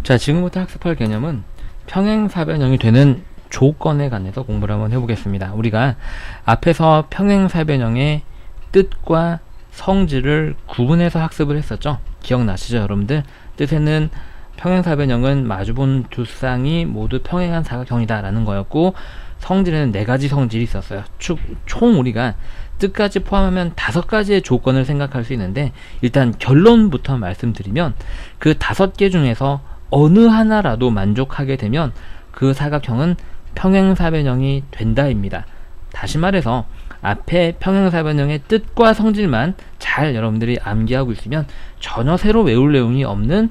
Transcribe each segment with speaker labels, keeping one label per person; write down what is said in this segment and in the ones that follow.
Speaker 1: 자, 지금부터 학습할 개념은 평행사변형이 되는 조건에 관해서 공부를 한번 해보겠습니다. 우리가 앞에서 평행사변형의 뜻과 성질을 구분해서 학습을 했었죠. 기억나시죠, 여러분들? 뜻에는 평행사변형은 마주본 두 쌍이 모두 평행한 사각형이다 라는 거였고, 성질에는 4가지 성질이 있었어요. 총 우리가 뜻까지 포함하면 5가지의 조건을 생각할 수 있는데, 일단 결론부터 말씀드리면 그 5개 중에서 어느 하나라도 만족하게 되면 그 사각형은 평행사변형이 된다입니다. 다시 말해서 앞에 평행사변형의 뜻과 성질만 잘 여러분들이 암기하고 있으면 전혀 새로 외울 내용이 없는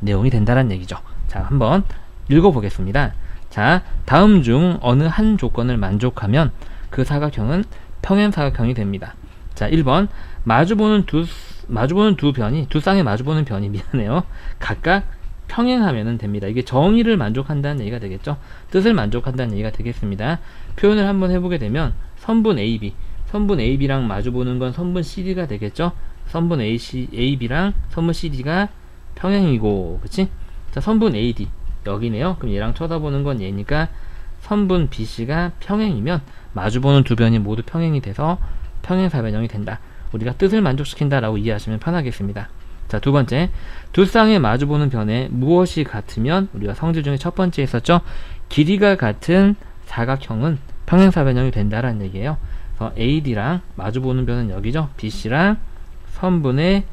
Speaker 1: 내용이 된다는 얘기죠. 자, 한번 읽어보겠습니다. 자, 다음 중 어느 한 조건을 만족하면 그 사각형은 평행사각형이 됩니다. 자, 1번 마주보는 두 변이, 두 쌍에 마주보는 변이, 미안해요, 각각 평행하면 됩니다. 이게 정의를 만족한다는 얘기가 되겠죠. 뜻을 만족한다는 얘기가 되겠습니다. 표현을 한번 해보게 되면 선분 AB, 선분 AB랑 마주보는 건 선분 CD가 되겠죠. 선분 AB랑 선분 CD가 평행이고, 그치? 자, 선분 AD 여기네요. 그럼 얘랑 쳐다보는 건 얘니까 선분 BC가 평행이면 마주보는 두 변이 모두 평행이 돼서 평행사변형이 된다. 우리가 뜻을 만족시킨다 라고 이해하시면 편하겠습니다. 자, 두 번째, 두 쌍에 마주보는 변에 무엇이 같으면, 우리가 성질 중에 첫 번째 했었죠. 길이가 같은 사각형은 평행사변형이 된다라는 얘기예요. 그래서 AD랑 마주보는 변은 여기죠. BC랑 선분의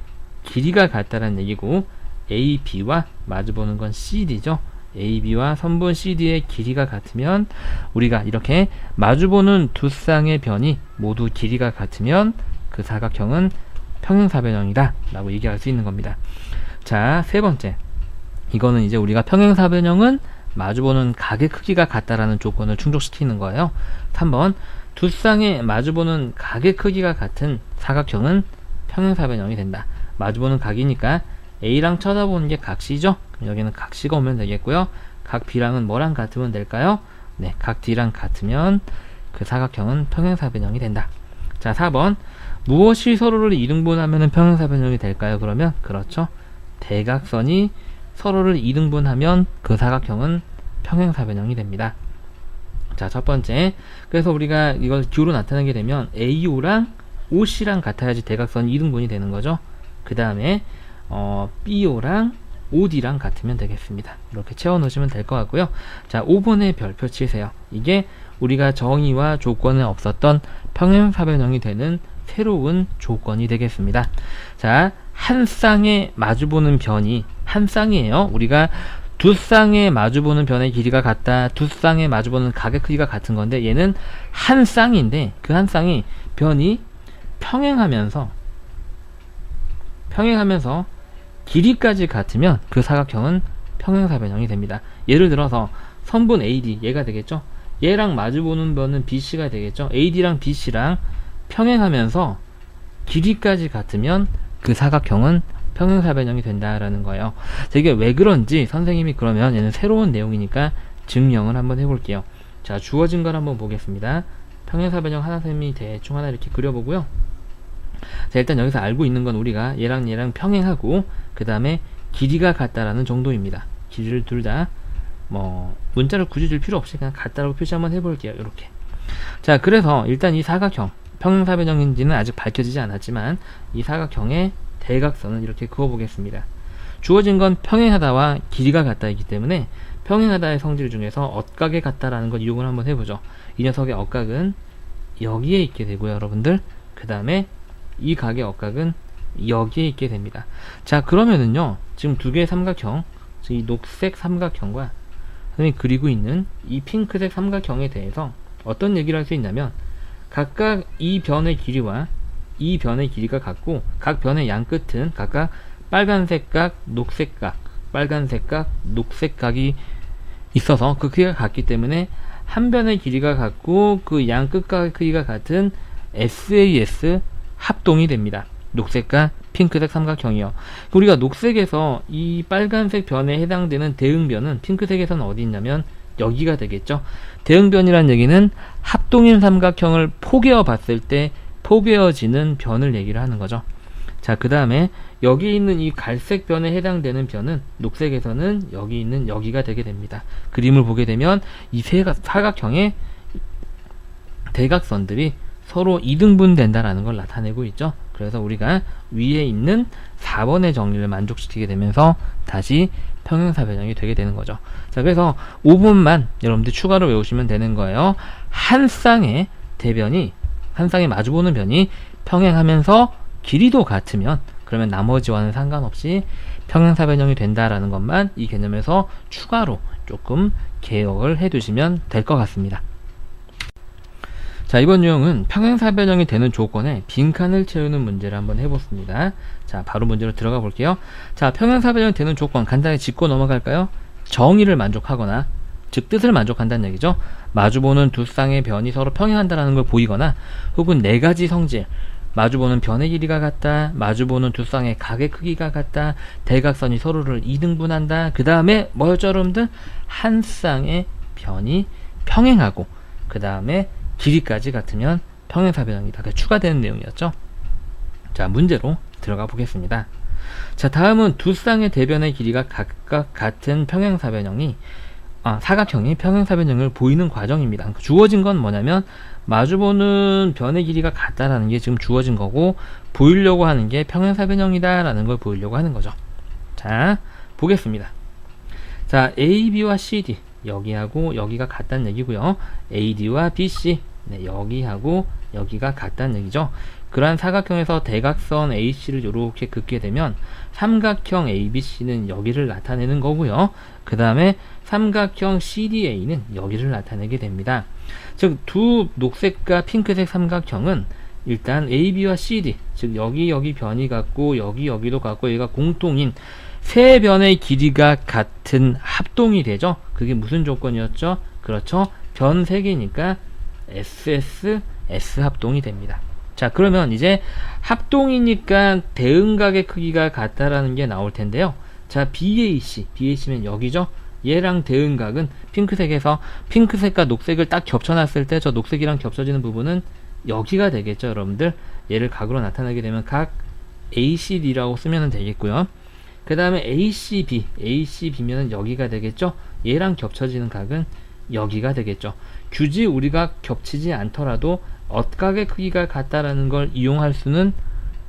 Speaker 1: 길이가 같다라는 얘기고, AB와 마주보는 건 CD죠. AB와 선분 CD의 길이가 같으면, 우리가 이렇게 마주보는 두 쌍의 변이 모두 길이가 같으면 그 사각형은 평행사변형이다 라고 얘기할 수 있는 겁니다. 자, 세 번째, 이거는 이제 우리가 평행사변형은 마주보는 각의 크기가 같다라는 조건을 충족시키는 거예요. 3번, 두 쌍에 마주보는 각의 크기가 같은 사각형은 평행사변형이 된다. 마주보는 각이니까 A랑 쳐다보는 게 각 C죠. 그럼 여기는 각 C가 오면 되겠고요. 각 B랑은 뭐랑 같으면 될까요? 네, 각 D랑 같으면 그 사각형은 평행사변형이 된다. 자, 4번, 무엇이 서로를 이등분하면 평행사변형이 될까요? 그러면 그렇죠, 대각선이 서로를 이등분하면 그 사각형은 평행사변형이 됩니다. 자, 첫 번째, 그래서 우리가 이걸 기호로 나타내게 되면 AO랑 OC랑 같아야지 대각선이 이등분이 되는 거죠. 그 다음에 BO랑 OD랑 같으면 되겠습니다. 이렇게 채워 놓으시면 될 것 같고요. 자, 5번에 별표 치세요. 이게 우리가 정의와 조건에 없었던 평행사변형이 되는 새로운 조건이 되겠습니다. 자, 한 쌍에 마주보는 변이 한 쌍이에요. 우리가 두 쌍에 마주보는 변의 길이가 같다, 두 쌍에 마주보는 각의 크기가 같은 건데, 얘는 한 쌍인데 그 한 쌍이 변이 평행하면서 길이까지 같으면 그 사각형은 평행사변형이 됩니다. 예를 들어서 선분 AD, 얘가 되겠죠. 얘랑 마주보는 변은 BC가 되겠죠. AD랑 BC랑 평행하면서 길이까지 같으면 그 사각형은 평행사변형이 된다라는 거예요. 자, 이게 왜 그런지 선생님이 그러면 얘는 새로운 내용이니까 증명을 한번 해볼게요. 자, 주어진 걸 한번 보겠습니다. 평행사변형 하나 쌤이 대충 하나 이렇게 그려보고요. 자, 일단 여기서 알고 있는 건 우리가 얘랑 얘랑 평행하고 그 다음에 길이가 같다라는 정도입니다. 길이를 둘 다 문자를 굳이 줄 필요 없이 그냥 같다라고 표시 한번 해볼게요. 이렇게. 자, 그래서 일단 이 사각형 평행사변형인지는 아직 밝혀지지 않았지만 이 사각형의 대각선은 이렇게 그어보겠습니다. 주어진 건 평행하다와 길이가 같다이기 때문에 평행하다의 성질 중에서 엇각에 같다라는 걸 이용을 한번 해보죠. 이 녀석의 엇각은 여기에 있게 되고요, 여러분들. 그 다음에 이 각의 엇각은 여기에 있게 됩니다. 자, 그러면은요, 지금 두 개의 삼각형, 이 녹색 삼각형과 선생님이 그리고 있는 이 핑크색 삼각형에 대해서 어떤 얘기를 할 수 있냐면, 각각 이 변의 길이와 이 변의 길이가 같고, 각 변의 양 끝은 각각 빨간색 각, 녹색 각, 빨간색 각, 녹색 각이 있어서 그 크기가 같기 때문에 한 변의 길이가 같고 그 양 끝각의 크기가 같은 SAS 합동이 됩니다. 녹색과 핑크색 삼각형이요. 우리가 녹색에서 이 빨간색 변에 해당되는 대응변은 핑크색에서는 어디 있냐면 여기가 되겠죠. 대응변이란 얘기는 합동인 삼각형을 포개어 봤을 때 포개어지는 변을 얘기를 하는 거죠. 자, 그 다음에 여기 있는 이 갈색 변에 해당되는 변은 녹색에서는 여기 있는 여기가 되게 됩니다. 그림을 보게 되면 이 사각형의 대각선들이 서로 이등분 된다라는 걸 나타내고 있죠. 그래서 우리가 위에 있는 4번의 정리를 만족시키게 되면서 다시 평행사변형이 되게 되는 거죠. 자, 그래서 5번만 여러분들 추가로 외우시면 되는 거예요. 한 쌍의 대변이, 한 쌍이 마주보는 변이 평행하면서 길이도 같으면 그러면 나머지와는 상관없이 평행사변형이 된다라는 것만 이 개념에서 추가로 조금 개혁을 해 두시면 될 것 같습니다. 자, 이번 유형은 평행사변형이 되는 조건에 빈칸을 채우는 문제를 한번 해보습니다. 자, 바로 문제로 들어가 볼게요. 자, 평행사변형이 되는 조건 간단히 짚고 넘어갈까요? 정의를 만족하거나, 즉 뜻을 만족한다는 얘기죠. 마주보는 두 쌍의 변이 서로 평행한다는 걸 보이거나, 혹은 네 가지 성질, 마주보는 변의 길이가 같다, 마주보는 두 쌍의 각의 크기가 같다, 대각선이 서로를 이등분한다, 그 다음에 뭐였죠 여러분들? 한 쌍의 변이 평행하고 그 다음에 길이까지 같으면 평행사변형이다. 추가되는 내용이었죠. 자, 문제로 들어가 보겠습니다. 자, 다음은 두 쌍의 대변의 길이가 각각 같은 사각형이 평행사변형을 보이는 과정입니다. 주어진 건 뭐냐면 마주보는 변의 길이가 같다라는 게 지금 주어진 거고, 보이려고 하는 게 평행사변형이다 라는 걸 보이려고 하는 거죠. 자, 보겠습니다. 자, AB와 CD 여기하고 여기가 같다는 얘기고요. AD와 BC 여기하고 여기가 같다는 얘기죠. 그러한 사각형에서 대각선 AC를 이렇게 긋게 되면 삼각형 ABC는 여기를 나타내는 거고요. 그 다음에 삼각형 CDA는 여기를 나타내게 됩니다. 즉, 두 녹색과 핑크색 삼각형은 일단 AB와 CD, 즉 여기 변이 같고 여기도 같고 얘가 공통인 세 변의 길이가 같은 합동이 되죠. 그게 무슨 조건이었죠? 그렇죠. 변 3개니까 SS, S 합동이 됩니다. 자, 그러면 이제 합동이니까 대응각의 크기가 같다라는 게 나올 텐데요. 자, BAC면 여기죠. 얘랑 대응각은 핑크색에서 핑크색과 녹색을 딱 겹쳐놨을 때 저 녹색이랑 겹쳐지는 부분은 여기가 되겠죠, 여러분들. 얘를 각으로 나타내게 되면 각 ACD라고 쓰면 되겠고요. 그 다음에 ACB면은 여기가 되겠죠. 얘랑 겹쳐지는 각은 여기가 되겠죠. 굳이 우리가 겹치지 않더라도 엇각의 크기가 같다라는 걸 이용할 수는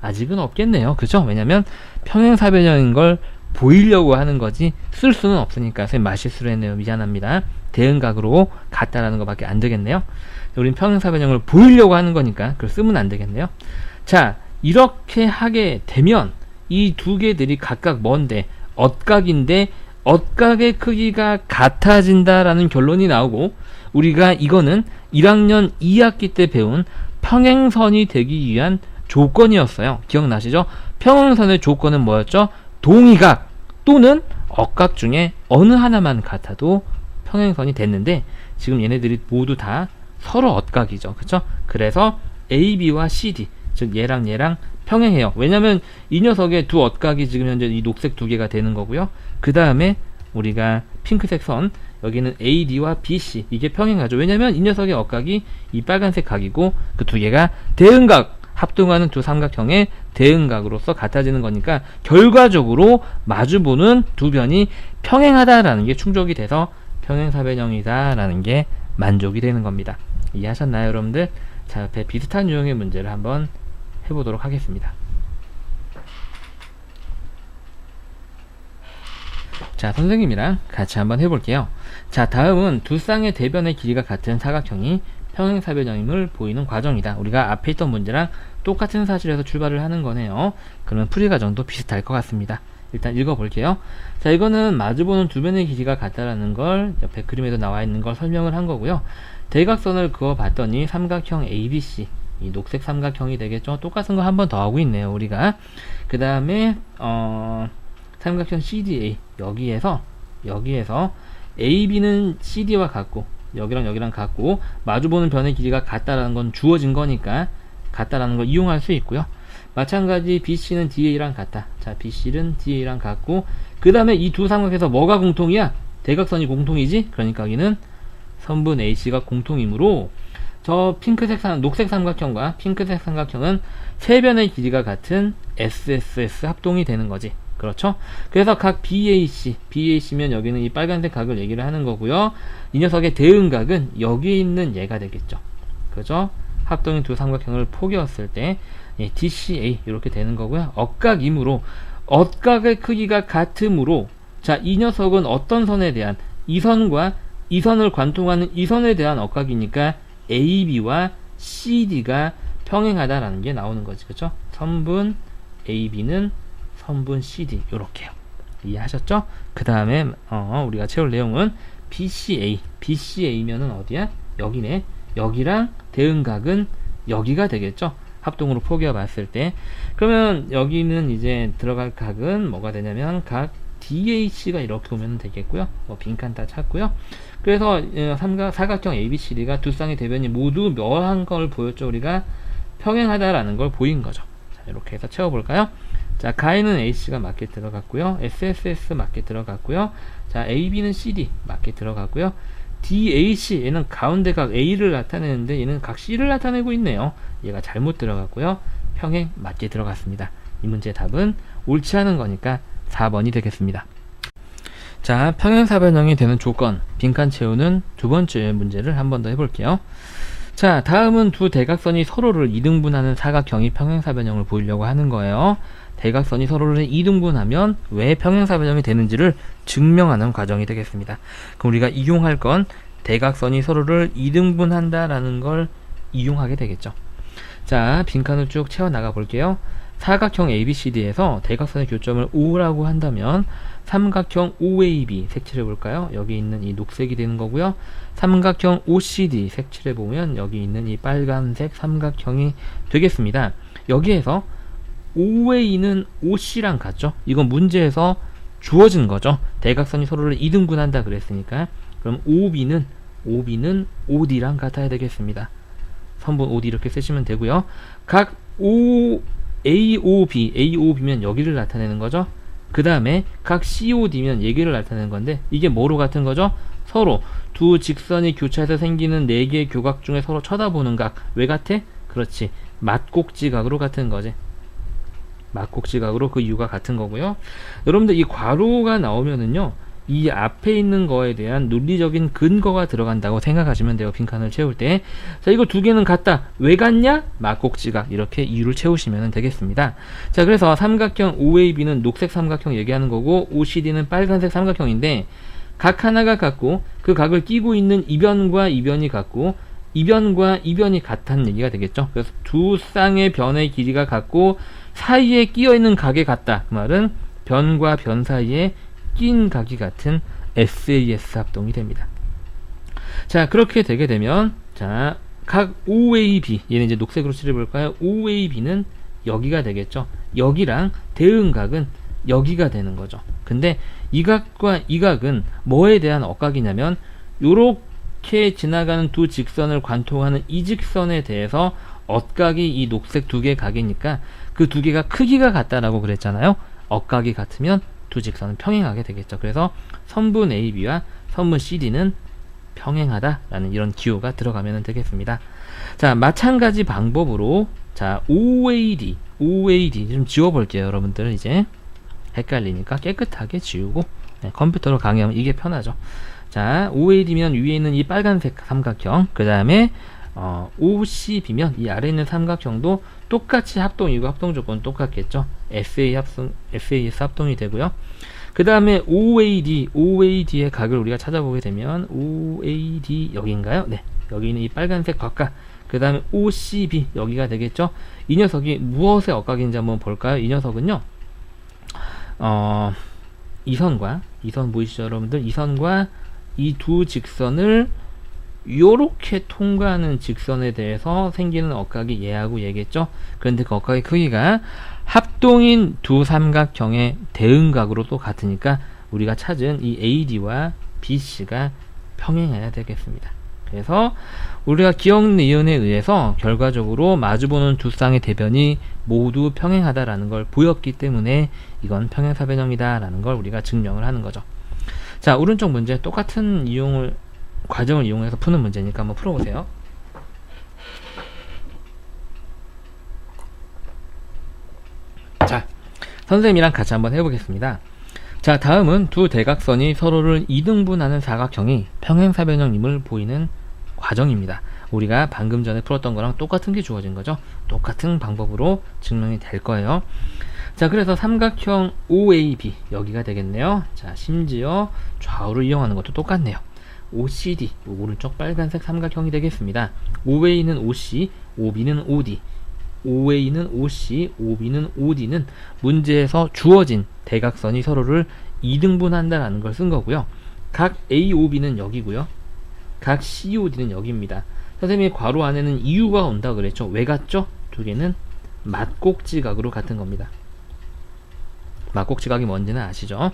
Speaker 1: 아직은 없겠네요. 그죠? 왜냐면 평행사변형인 걸 보이려고 하는 거지 쓸 수는 없으니까. 선생님 말실수를 했네요. 미안합니다. 대응각으로 같다라는 것밖에 안 되겠네요. 우린 평행사변형을 보이려고 하는 거니까 그걸 쓰면 안 되겠네요. 자, 이렇게 하게 되면 이 두 개들이 각각 뭔데? 엇각인데 엇각의 크기가 같아진다라는 결론이 나오고, 우리가 이거는 1학년 2학기 때 배운 평행선이 되기 위한 조건이었어요. 기억나시죠? 평행선의 조건은 뭐였죠? 동의각 또는 엇각 중에 어느 하나만 같아도 평행선이 됐는데, 지금 얘네들이 모두 다 서로 엇각이죠. 그쵸? 그래서 AB와 CD, 즉 얘랑 평행해요. 왜냐면 이 녀석의 두 엇각이 지금 현재 이 녹색 두 개가 되는 거고요. 그 다음에 우리가 핑크색 선, 여기는 AD와 BC, 이게 평행하죠. 왜냐면 이 녀석의 엇각이 이 빨간색 각이고 그 두 개가 대응각, 합동하는 두 삼각형의 대응각으로서 같아지는 거니까 결과적으로 마주보는 두 변이 평행하다라는 게 충족이 돼서 평행사변형이다 라는 게 만족이 되는 겁니다. 이해하셨나요, 여러분들? 자, 옆에 비슷한 유형의 문제를 한번 해보도록 하겠습니다. 자, 선생님이랑 같이 한번 해볼게요. 자, 다음은 두 쌍의 대변의 길이가 같은 사각형이 평행사변형임을 보이는 과정이다. 우리가 앞에 있던 문제랑 똑같은 사실에서 출발을 하는 거네요. 그러면 풀이 과정도 비슷할 것 같습니다. 일단 읽어볼게요. 자, 이거는 마주보는 두 변의 길이가 같다라는 걸 옆에 그림에도 나와 있는 걸 설명을 한 거고요. 대각선을 그어봤더니 삼각형 ABC, 이 녹색 삼각형이 되겠죠. 똑같은 거 한 번 더 하고 있네요, 우리가. 그 다음에 삼각형 CDA, 여기에서 AB는 CD와 같고 여기랑 같고 마주보는 변의 길이가 같다라는 건 주어진 거니까 같다라는 걸 이용할 수 있고요. 마찬가지 BC는 DA랑 같다. 자, BC는 DA랑 같고, 그 다음에 이 두 삼각에서 뭐가 공통이야? 대각선이 공통이지? 그러니까 여기는 선분 AC가 공통이므로, 저 녹색 삼각형과 핑크색 삼각형은 세 변의 길이가 같은 SSS 합동이 되는 거지. 그렇죠? 그래서 각 BAC면 여기는 이 빨간색 각을 얘기를 하는 거고요. 이 녀석의 대응각은 여기 있는 얘가 되겠죠. 그죠? 합동인 두 삼각형을 포개었을 때 DCA 이렇게 되는 거고요. 억각이므로 억각의 크기가 같으므로 자, 이 녀석은 어떤 선에 대한 이 선과 이 선을 관통하는 이 선에 대한 억각이니까 AB와 CD가 평행하다라는 게 나오는 거지. 그죠? 선분 AB는 선분 CD 요렇게요. 이해하셨죠? 그 다음에 우리가 채울 내용은 BCA면은 어디야? 여기네. 여기랑 대응각은 여기가 되겠죠? 합동으로 포개어 봤을 때. 그러면 여기는 이제 들어갈 각은 뭐가 되냐면 각 DAC가 이렇게 오면 되겠고요. 빈칸 다 찾고요. 그래서 사각형 ABCD가 두 쌍의 대변이 모두 묘한 걸 보였죠. 우리가 평행하다라는 걸 보인 거죠. 자, 이렇게 해서 채워볼까요? 자, 가에는 AC가 맞게 들어갔고요. SSS 맞게 들어갔고요. 자, AB는 CD 맞게 들어갔고요. DAC 얘는 가운데 각 A를 나타내는데 얘는 각 C를 나타내고 있네요. 얘가 잘못 들어갔고요. 평행 맞게 들어갔습니다. 이 문제의 답은 옳지 않은 거니까 4번이 되겠습니다. 자, 평행사변형이 되는 조건 빈칸 채우는 두 번째 문제를 한 번 더 해볼게요. 자, 다음은 두 대각선이 서로를 이등분하는 사각형이 평행사변형을 보이려고 하는 거예요. 대각선이 서로를 이등분하면 왜 평행사변형이 되는지를 증명하는 과정이 되겠습니다. 그럼 우리가 이용할 건 대각선이 서로를 이등분한다라는 걸 이용하게 되겠죠. 자, 빈칸을 쭉 채워 나가 볼게요. 사각형 ABCD에서 대각선의 교점을 O라고 한다면 삼각형 OAB 색칠해 볼까요? 여기 있는 이 녹색이 되는 거고요. 삼각형 OCD 색칠해 보면 여기 있는 이 빨간색 삼각형이 되겠습니다. 여기에서 OA는 OC랑 같죠? 이건 문제에서 주어진 거죠. 대각선이 서로를 이등분한다 그랬으니까. 그럼 OB는 OD랑 같아야 되겠습니다. 선분 OD 이렇게 쓰시면 되고요. 각 AOB면 여기를 나타내는 거죠. 그 다음에 각 COD면 여기를 나타내는 건데 이게 뭐로 같은 거죠? 서로 두 직선이 교차해서 생기는 4개의 교각 중에 서로 쳐다보는 각. 왜 같아? 그렇지. 맞곡지각으로 같은 거지. 맞곡지각으로 그 이유가 같은 거고요. 여러분들 이 괄호가 나오면은요, 이 앞에 있는 거에 대한 논리적인 근거가 들어간다고 생각하시면 돼요. 빈칸을 채울 때. 자, 이거 두 개는 같다. 왜 같냐? 맞곡지각. 이렇게 이유를 채우시면 되겠습니다. 자, 그래서 삼각형 OAB는 녹색 삼각형 얘기하는 거고 OCD는 빨간색 삼각형인데 각 하나가 같고 그 각을 끼고 있는 이변과 이변이 같고 이변과 이변이 같다는 얘기가 되겠죠. 그래서 두 쌍의 변의 길이가 같고 사이에 끼어 있는 각이 같다. 그 말은 변과 변 사이에 낀 각이 같은 SAS 합동이 됩니다. 자, 그렇게 되게 되면 자, 각 OAB 얘는 이제 녹색으로 칠해 볼까요? OAB는 여기가 되겠죠. 여기랑 대응각은 여기가 되는 거죠. 근데 이 각과 이 각은 뭐에 대한 억각이냐면 요렇게 지나가는 두 직선을 관통하는 이 직선에 대해서 억각이 이 녹색 두 개의 각이니까 그 두 개가 크기가 같다라고 그랬잖아요. 억각이 같으면 두 직선은 평행하게 되겠죠. 그래서 선분 AB와 선분 CD는 평행하다라는 이런 기호가 들어가면 되겠습니다. 자, 마찬가지 방법으로 자, OAD 좀 지워볼게요. 여러분들 이제 헷갈리니까 깨끗하게 지우고 컴퓨터로 강의하면 이게 편하죠. 자, OAD면 위에 있는 이 빨간색 삼각형, 그 다음에 OCB면 이 아래에 있는 삼각형도 똑같이 합동이고 합동 조건 똑같겠죠. SAS 합동이 되고요. 그 다음에 OAD의 각을 우리가 찾아보게 되면 OAD 여기인가요? 네, 여기 있는 이 빨간색 각각. 그 다음에 OCB 여기가 되겠죠. 이 녀석이 무엇의 억각인지 한번 볼까요? 이 녀석은요, 이 선 보이시죠 여러분들? 이 선과 이 두 직선을 요렇게 통과하는 직선에 대해서 생기는 억각이 얘하고 얘겠죠. 그런데 그 억각의 크기가 합동인 두 삼각형의 대응각으로 또 같으니까 우리가 찾은 이 AD와 BC가 평행해야 되겠습니다. 그래서 우리가 기억 니은에 의해서 결과적으로 마주보는 두 쌍의 대변이 모두 평행하다라는 걸 보였기 때문에 이건 평행사변형이다 라는 걸 우리가 증명을 하는 거죠. 자, 오른쪽 문제 똑같은 과정을 이용해서 푸는 문제니까 한번 풀어보세요. 선생님이랑 같이 한번 해보겠습니다. 자, 다음은 두 대각선이 서로를 이등분하는 사각형이 평행사변형임을 보이는 과정입니다. 우리가 방금 전에 풀었던 거랑 똑같은 게 주어진 거죠. 똑같은 방법으로 증명이 될 거예요. 자, 그래서 삼각형 OAB 여기가 되겠네요. 자, 심지어 좌우를 이용하는 것도 똑같네요. OCD 오른쪽 빨간색 삼각형이 되겠습니다. OA는 OC, OB는 OD. OA는 OC, OB는 OD는 문제에서 주어진 대각선이 서로를 이등분한다라는 걸 쓴 거고요. 각 AOB는 여기고요. 각 COD는 여기입니다. 선생님이 괄호 안에는 이유가 온다 그랬죠. 왜 같죠? 두 개는 맞꼭지각으로 같은 겁니다. 맞꼭지각이 뭔지는 아시죠?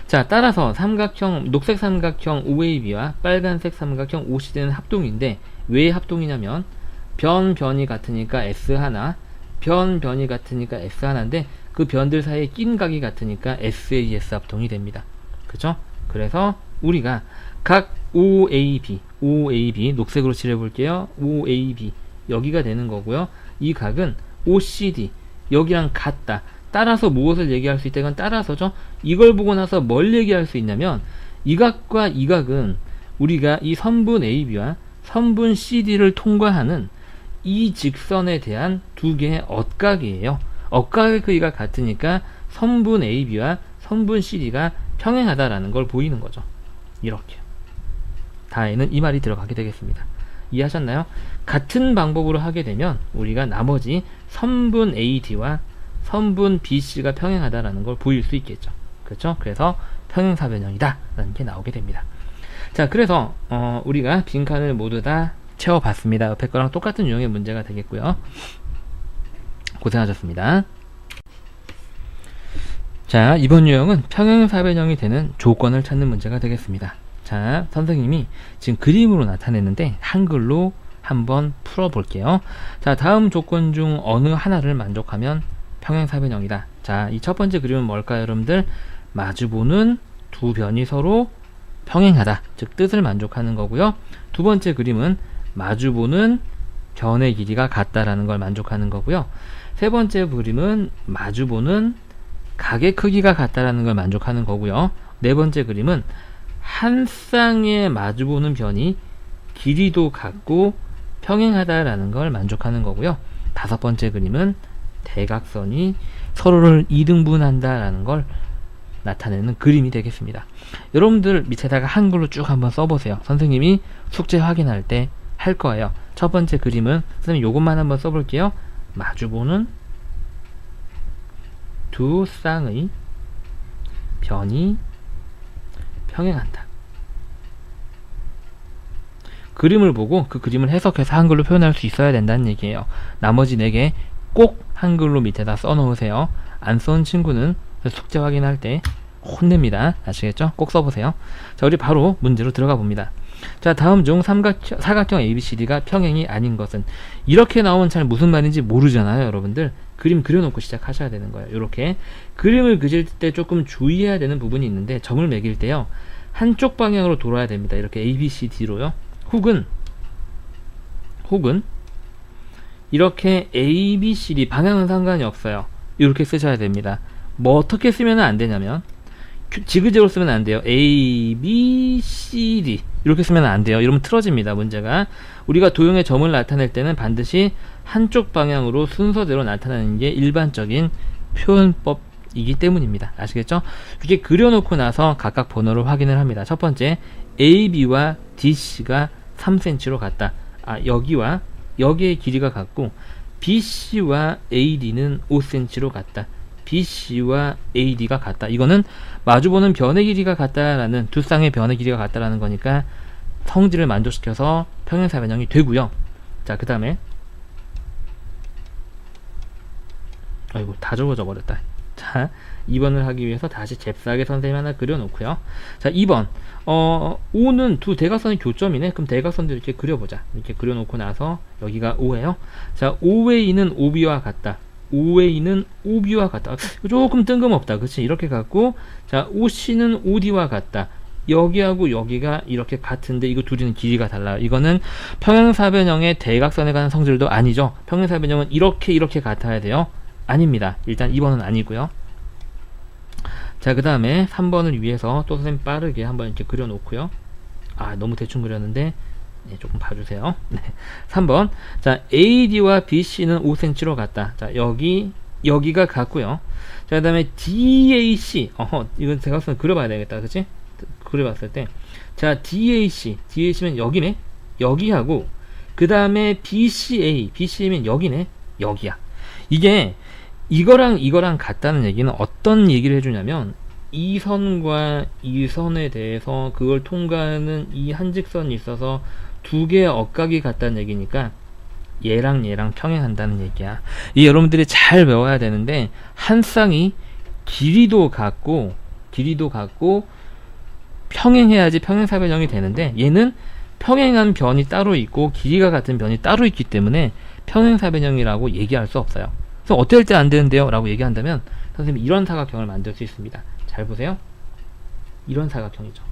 Speaker 1: 자, 따라서 삼각형 녹색 삼각형 OAB와 빨간색 삼각형 OCD는 합동인데 왜 합동이냐면 변이 같으니까 S 하나, 변이 같으니까 S 하나인데 그 변들 사이에 낀 각이 같으니까 SAS 합동이 됩니다. 그죠? 그래서 우리가 각 OAB 녹색으로 칠해 볼게요. OAB 여기가 되는 거고요. 이 각은 OCD 여기랑 같다. 따라서 무엇을 얘기할 수 있다? 이건 따라서죠. 이걸 보고 나서 뭘 얘기할 수 있냐면 이 각과 이 각은 우리가 이 선분 AB와 선분 CD를 통과하는 이 직선에 대한 두 개의 엇각이에요. 엇각의 크기가 같으니까 선분 AB와 선분 CD가 평행하다라는 걸 보이는 거죠. 이렇게 다에는 이 말이 들어가게 되겠습니다. 이해하셨나요? 같은 방법으로 하게 되면 우리가 나머지 선분 AD와 선분 BC가 평행하다라는 걸 보일 수 있겠죠. 그렇죠? 그래서 평행사변형이다 라는 게 나오게 됩니다. 자, 그래서 우리가 빈칸을 모두 다 채워봤습니다. 옆에 거랑 똑같은 유형의 문제가 되겠고요. 고생하셨습니다. 자, 이번 유형은 평행사변형이 되는 조건을 찾는 문제가 되겠습니다. 자, 선생님이 지금 그림으로 나타냈는데 한글로 한번 풀어볼게요. 자, 다음 조건 중 어느 하나를 만족하면 평행사변형이다. 자, 이 첫 번째 그림은 뭘까요, 여러분들? 마주보는 두 변이 서로 평행하다. 즉, 뜻을 만족하는 거고요. 두 번째 그림은 마주보는 변의 길이가 같다라는 걸 만족하는 거고요. 세 번째 그림은 마주보는 각의 크기가 같다라는 걸 만족하는 거고요. 네 번째 그림은 한 쌍의 마주보는 변이 길이도 같고 평행하다라는 걸 만족하는 거고요. 다섯 번째 그림은 대각선이 서로를 이등분한다라는 걸 나타내는 그림이 되겠습니다. 여러분들 밑에다가 한글로 쭉 한번 써보세요. 선생님이 숙제 확인할 때 할 거예요. 첫 번째 그림은 선생님 요것만 한번 써볼게요. 마주보는 두 쌍의 변이 평행한다. 그림을 보고 그 그림을 해석해서 한글로 표현할 수 있어야 된다는 얘기예요. 나머지 4개 꼭 한글로 밑에다 써놓으세요. 안 써온 친구는 숙제 확인할 때 혼냅니다. 아시겠죠? 꼭 써보세요. 자, 우리 바로 문제로 들어가 봅니다. 자, 다음 중 사각형 ABCD가 평행이 아닌 것은, 이렇게 나오면 잘 무슨 말인지 모르잖아요, 여러분들. 그림 그려놓고 시작하셔야 되는 거예요. 이렇게 그림을 그릴 때 조금 주의해야 되는 부분이 있는데, 점을 매길 때요, 한쪽 방향으로 돌아야 됩니다. 이렇게 ABCD로요. 혹은 이렇게 ABCD 방향은 상관이 없어요. 이렇게 쓰셔야 됩니다. 뭐 어떻게 쓰면 안 되냐면 지그재그로 쓰면 안 돼요. ABCD 이렇게 쓰면 안 돼요. 이러면 틀어집니다. 문제가. 우리가 도형의 점을 나타낼 때는 반드시 한쪽 방향으로 순서대로 나타나는 게 일반적인 표현법이기 때문입니다. 아시겠죠? 이렇게 그려놓고 나서 각각 번호를 확인을 합니다. 첫 번째, AB와 DC가 3cm로 같다. 여기와 여기의 길이가 같고 BC와 AD는 5cm로 같다. BC와 AD가 같다. 이거는 마주보는 변의 길이가 같다라는, 두 쌍의 변의 길이가 같다라는 거니까 성질을 만족시켜서 평행사변형이 되고요. 자, 그 다음에 아이고, 다 적어져 버렸다. 자, 2번을 하기 위해서 다시 잽싸게 선생님 하나 그려놓고요. 자, 2번 O는 두 대각선의 교점이네. 그럼 대각선도 이렇게 그려보자. 이렇게 그려놓고 나서 여기가 O예요. 자, OA는 OB와 같다. OA는 OB와 같다. 조금 뜬금없다. 그치? 이렇게 갖고, 자, OC는 OD와 같다. 여기하고 여기가 이렇게 같은데 이거 둘이는 길이가 달라요. 이거는 평행사변형의 대각선에 관한 성질도 아니죠. 평행사변형은 이렇게 같아야 돼요. 아닙니다. 일단 2번은 아니고요. 자, 그 다음에 3번을 위해서 또 선생님 빠르게 한번 이렇게 그려놓고요. 너무 대충 그렸는데 네, 조금 봐주세요. 네. 3번. 자, AD와 BC는 5cm로 같다. 자, 여기가 같고요. 자, 그 다음에 DAC. 이건 대각선을 그려봐야 되겠다. 그치? 그려봤을 때. 자, DAC면 여기네? 여기하고, 그 다음에 BCA면 여기네? 여기야. 이게, 이거랑 같다는 얘기는 어떤 얘기를 해주냐면, 이 선과 이 선에 대해서 그걸 통과하는 이 한직선이 있어서 두 개의 억각이 같다는 얘기니까 얘랑 평행한다는 얘기야. 이 여러분들이 잘 외워야 되는데, 한 쌍이 길이도 같고 평행해야지 평행사변형이 되는데, 얘는 평행한 변이 따로 있고 길이가 같은 변이 따로 있기 때문에 평행사변형이라고 얘기할 수 없어요. 그래서 어떨 때 안 되는데요? 라고 얘기한다면 선생님이 이런 사각형을 만들 수 있습니다. 잘 보세요. 이런 사각형이죠.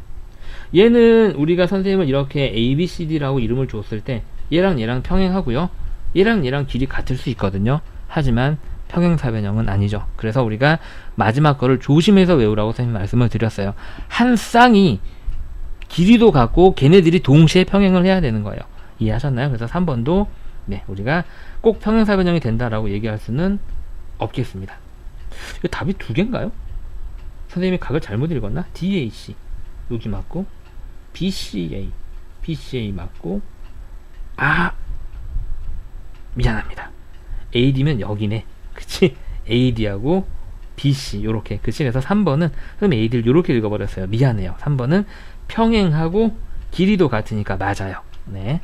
Speaker 1: 얘는 우리가 선생님을 이렇게 ABCD라고 이름을 줬을 때 얘랑 평행하고요. 얘랑 길이 같을 수 있거든요. 하지만 평행사변형은 아니죠. 그래서 우리가 마지막 거를 조심해서 외우라고 선생님 말씀을 드렸어요. 한 쌍이 길이도 같고 걔네들이 동시에 평행을 해야 되는 거예요. 이해하셨나요? 그래서 3번도 네, 우리가 꼭 평행사변형이 된다라고 얘기할 수는 없겠습니다. 이거 답이 두 개인가요? 선생님이 각을 잘못 읽었나? DAC 여기 맞고 BCA 맞고 미안합니다. AD면 여기네. 그치? AD하고 BC 요렇게. 그치? 그래서 3번은 선생님 AD를 요렇게 읽어버렸어요. 미안해요. 3번은 평행하고 길이도 같으니까 맞아요. 네.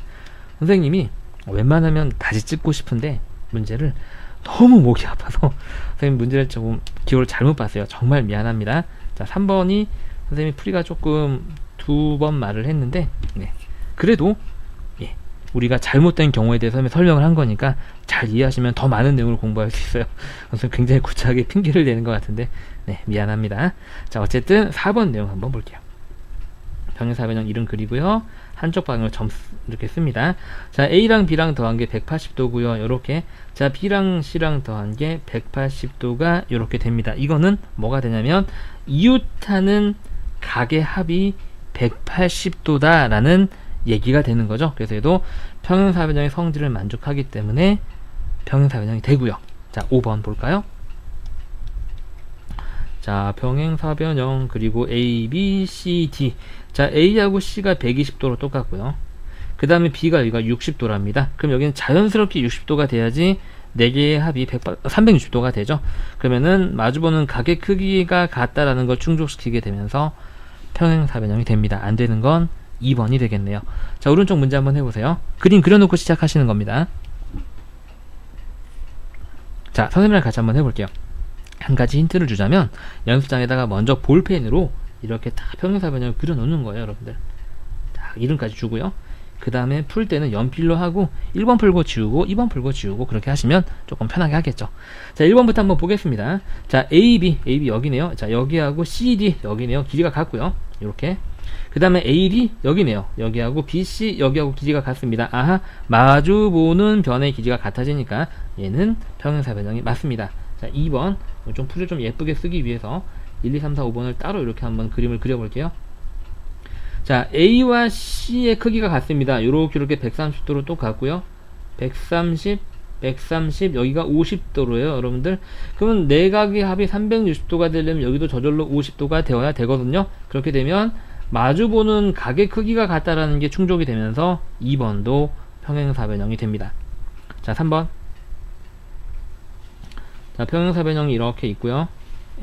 Speaker 1: 선생님이 웬만하면 다시 찍고 싶은데 문제를 너무 목이 아파서 선생님 문제를 조금 기호를 잘못 봤어요. 정말 미안합니다. 자, 3번이 선생님이 풀이가 조금 두 번 말을 했는데 네. 그래도 예, 우리가 잘못된 경우에 대해서 설명을 한 거니까 잘 이해하시면 더 많은 내용을 공부할 수 있어요. 선생님 굉장히 구차하게 핑계를 대는 것 같은데 네, 미안합니다. 자, 어쨌든 4번 내용 한번 볼게요. 평행사변형 이름 그리고요. 한쪽 방향으로 점 이렇게 씁니다. 자, A랑 B랑 더한 게 180도고요. 요렇게. 자, B랑 C랑 더한 게 180도가 요렇게 됩니다. 이거는 뭐가 되냐면 이웃하는 각의 합이 180도다 라는 얘기가 되는 거죠. 그래서 얘도 평행사변형의 성질을 만족하기 때문에 평행사변형이 되고요. 자, 5번 볼까요? 자, 평행사변형 그리고 A, B, C, D. 자, A하고 C가 120도로 똑같고요. 그 다음에 B가 여기가 60도랍니다. 그럼 여기는 자연스럽게 60도가 돼야지 4개의 합이 360도가 되죠. 그러면은 마주보는 각의 크기가 같다라는 걸 충족시키게 되면서 평행사변형이 됩니다. 안 되는 건 2번이 되겠네요. 자, 오른쪽 문제 한번 해보세요. 그림 그려놓고 시작하시는 겁니다. 자, 선생님이랑 같이 한번 해볼게요. 한 가지 힌트를 주자면 연습장에다가 먼저 볼펜으로 이렇게 다 평행사변형을 그려놓는 거예요, 여러분들. 자, 이름까지 주고요. 그 다음에 풀 때는 연필로 하고 1번 풀고 지우고 2번 풀고 지우고 그렇게 하시면 조금 편하게 하겠죠. 자, 1번부터 한번 보겠습니다. 자, AB 여기네요. 자, 여기하고 CD 여기네요. 길이가 같고요. 이렇게. 그 다음에 AD 여기네요. 여기하고 BC 여기하고 길이가 같습니다. 아하, 마주보는 변의 길이가 같아지니까 얘는 평행사변형이 맞습니다. 자, 2번 좀 풀을 좀 예쁘게 쓰기 위해서 1, 2, 3, 4, 5번을 따로 이렇게 한번 그림을 그려볼게요. 자, A와 C의 크기가 같습니다. 이렇게 130도로 똑같고요. 130 여기가 50도로예요, 여러분들. 그러면 내각의 합이 360도가 되려면 여기도 저절로 50도가 되어야 되거든요. 그렇게 되면 마주보는 각의 크기가 같다라는 게 충족이 되면서 2번도 평행사변형이 됩니다. 자, 3번. 자, 평행사변형이 이렇게 있고요.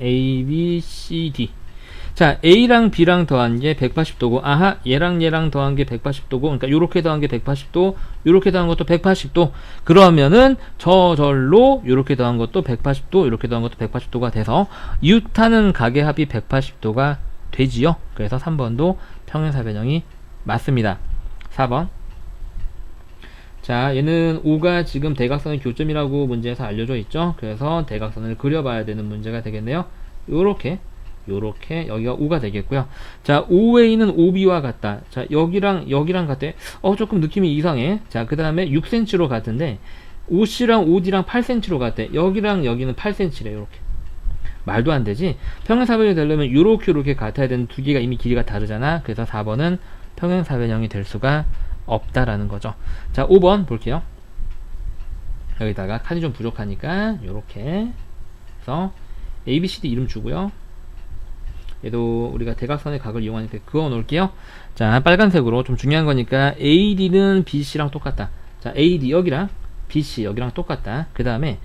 Speaker 1: A, B, C, D. 자, A랑 B랑 더한 게 180도고, 아하, 얘랑 더한 게 180도고, 그러니까 요렇게 더한 게 180도, 요렇게 더한 것도 180도. 그러면은 저절로 요렇게 더한 것도 180도, 요렇게 더한 것도 180도가 돼서 이웃하는 각의 합이 180도가 되지요. 그래서 3번도 평행사변형이 맞습니다. 4번. 자, 얘는 5가 지금 대각선의 교점이라고 문제에서 알려져 있죠. 그래서 대각선을 그려봐야 되는 문제가 되겠네요. 요렇게 여기가 5가 되겠고요. 자, OA는 OB와 같다. 자, 여기랑 같아. 조금 느낌이 이상해. 자, 그 다음에 6cm로 같은데 OC랑 OD랑 8cm로 같대. 여기랑 여기는 8cm래. 요렇게 말도 안 되지. 평행사변형이 되려면 요렇게 같아야 되는 두 개가 이미 길이가 다르잖아. 그래서 4번은 평행사변형이 될 수가 없다라는 거죠. 자, 5번 볼게요. 여기다가 칸이 좀 부족하니까 요렇게 해서 ABCD 이름 주고요. 얘도 우리가 대각선의 각을 이용하니까 그어 놓을게요. 자, 빨간색으로 좀 중요한 거니까 AD는 BC랑 똑같다. 자, AD 여기랑 BC 여기랑 똑같다. 그 다음에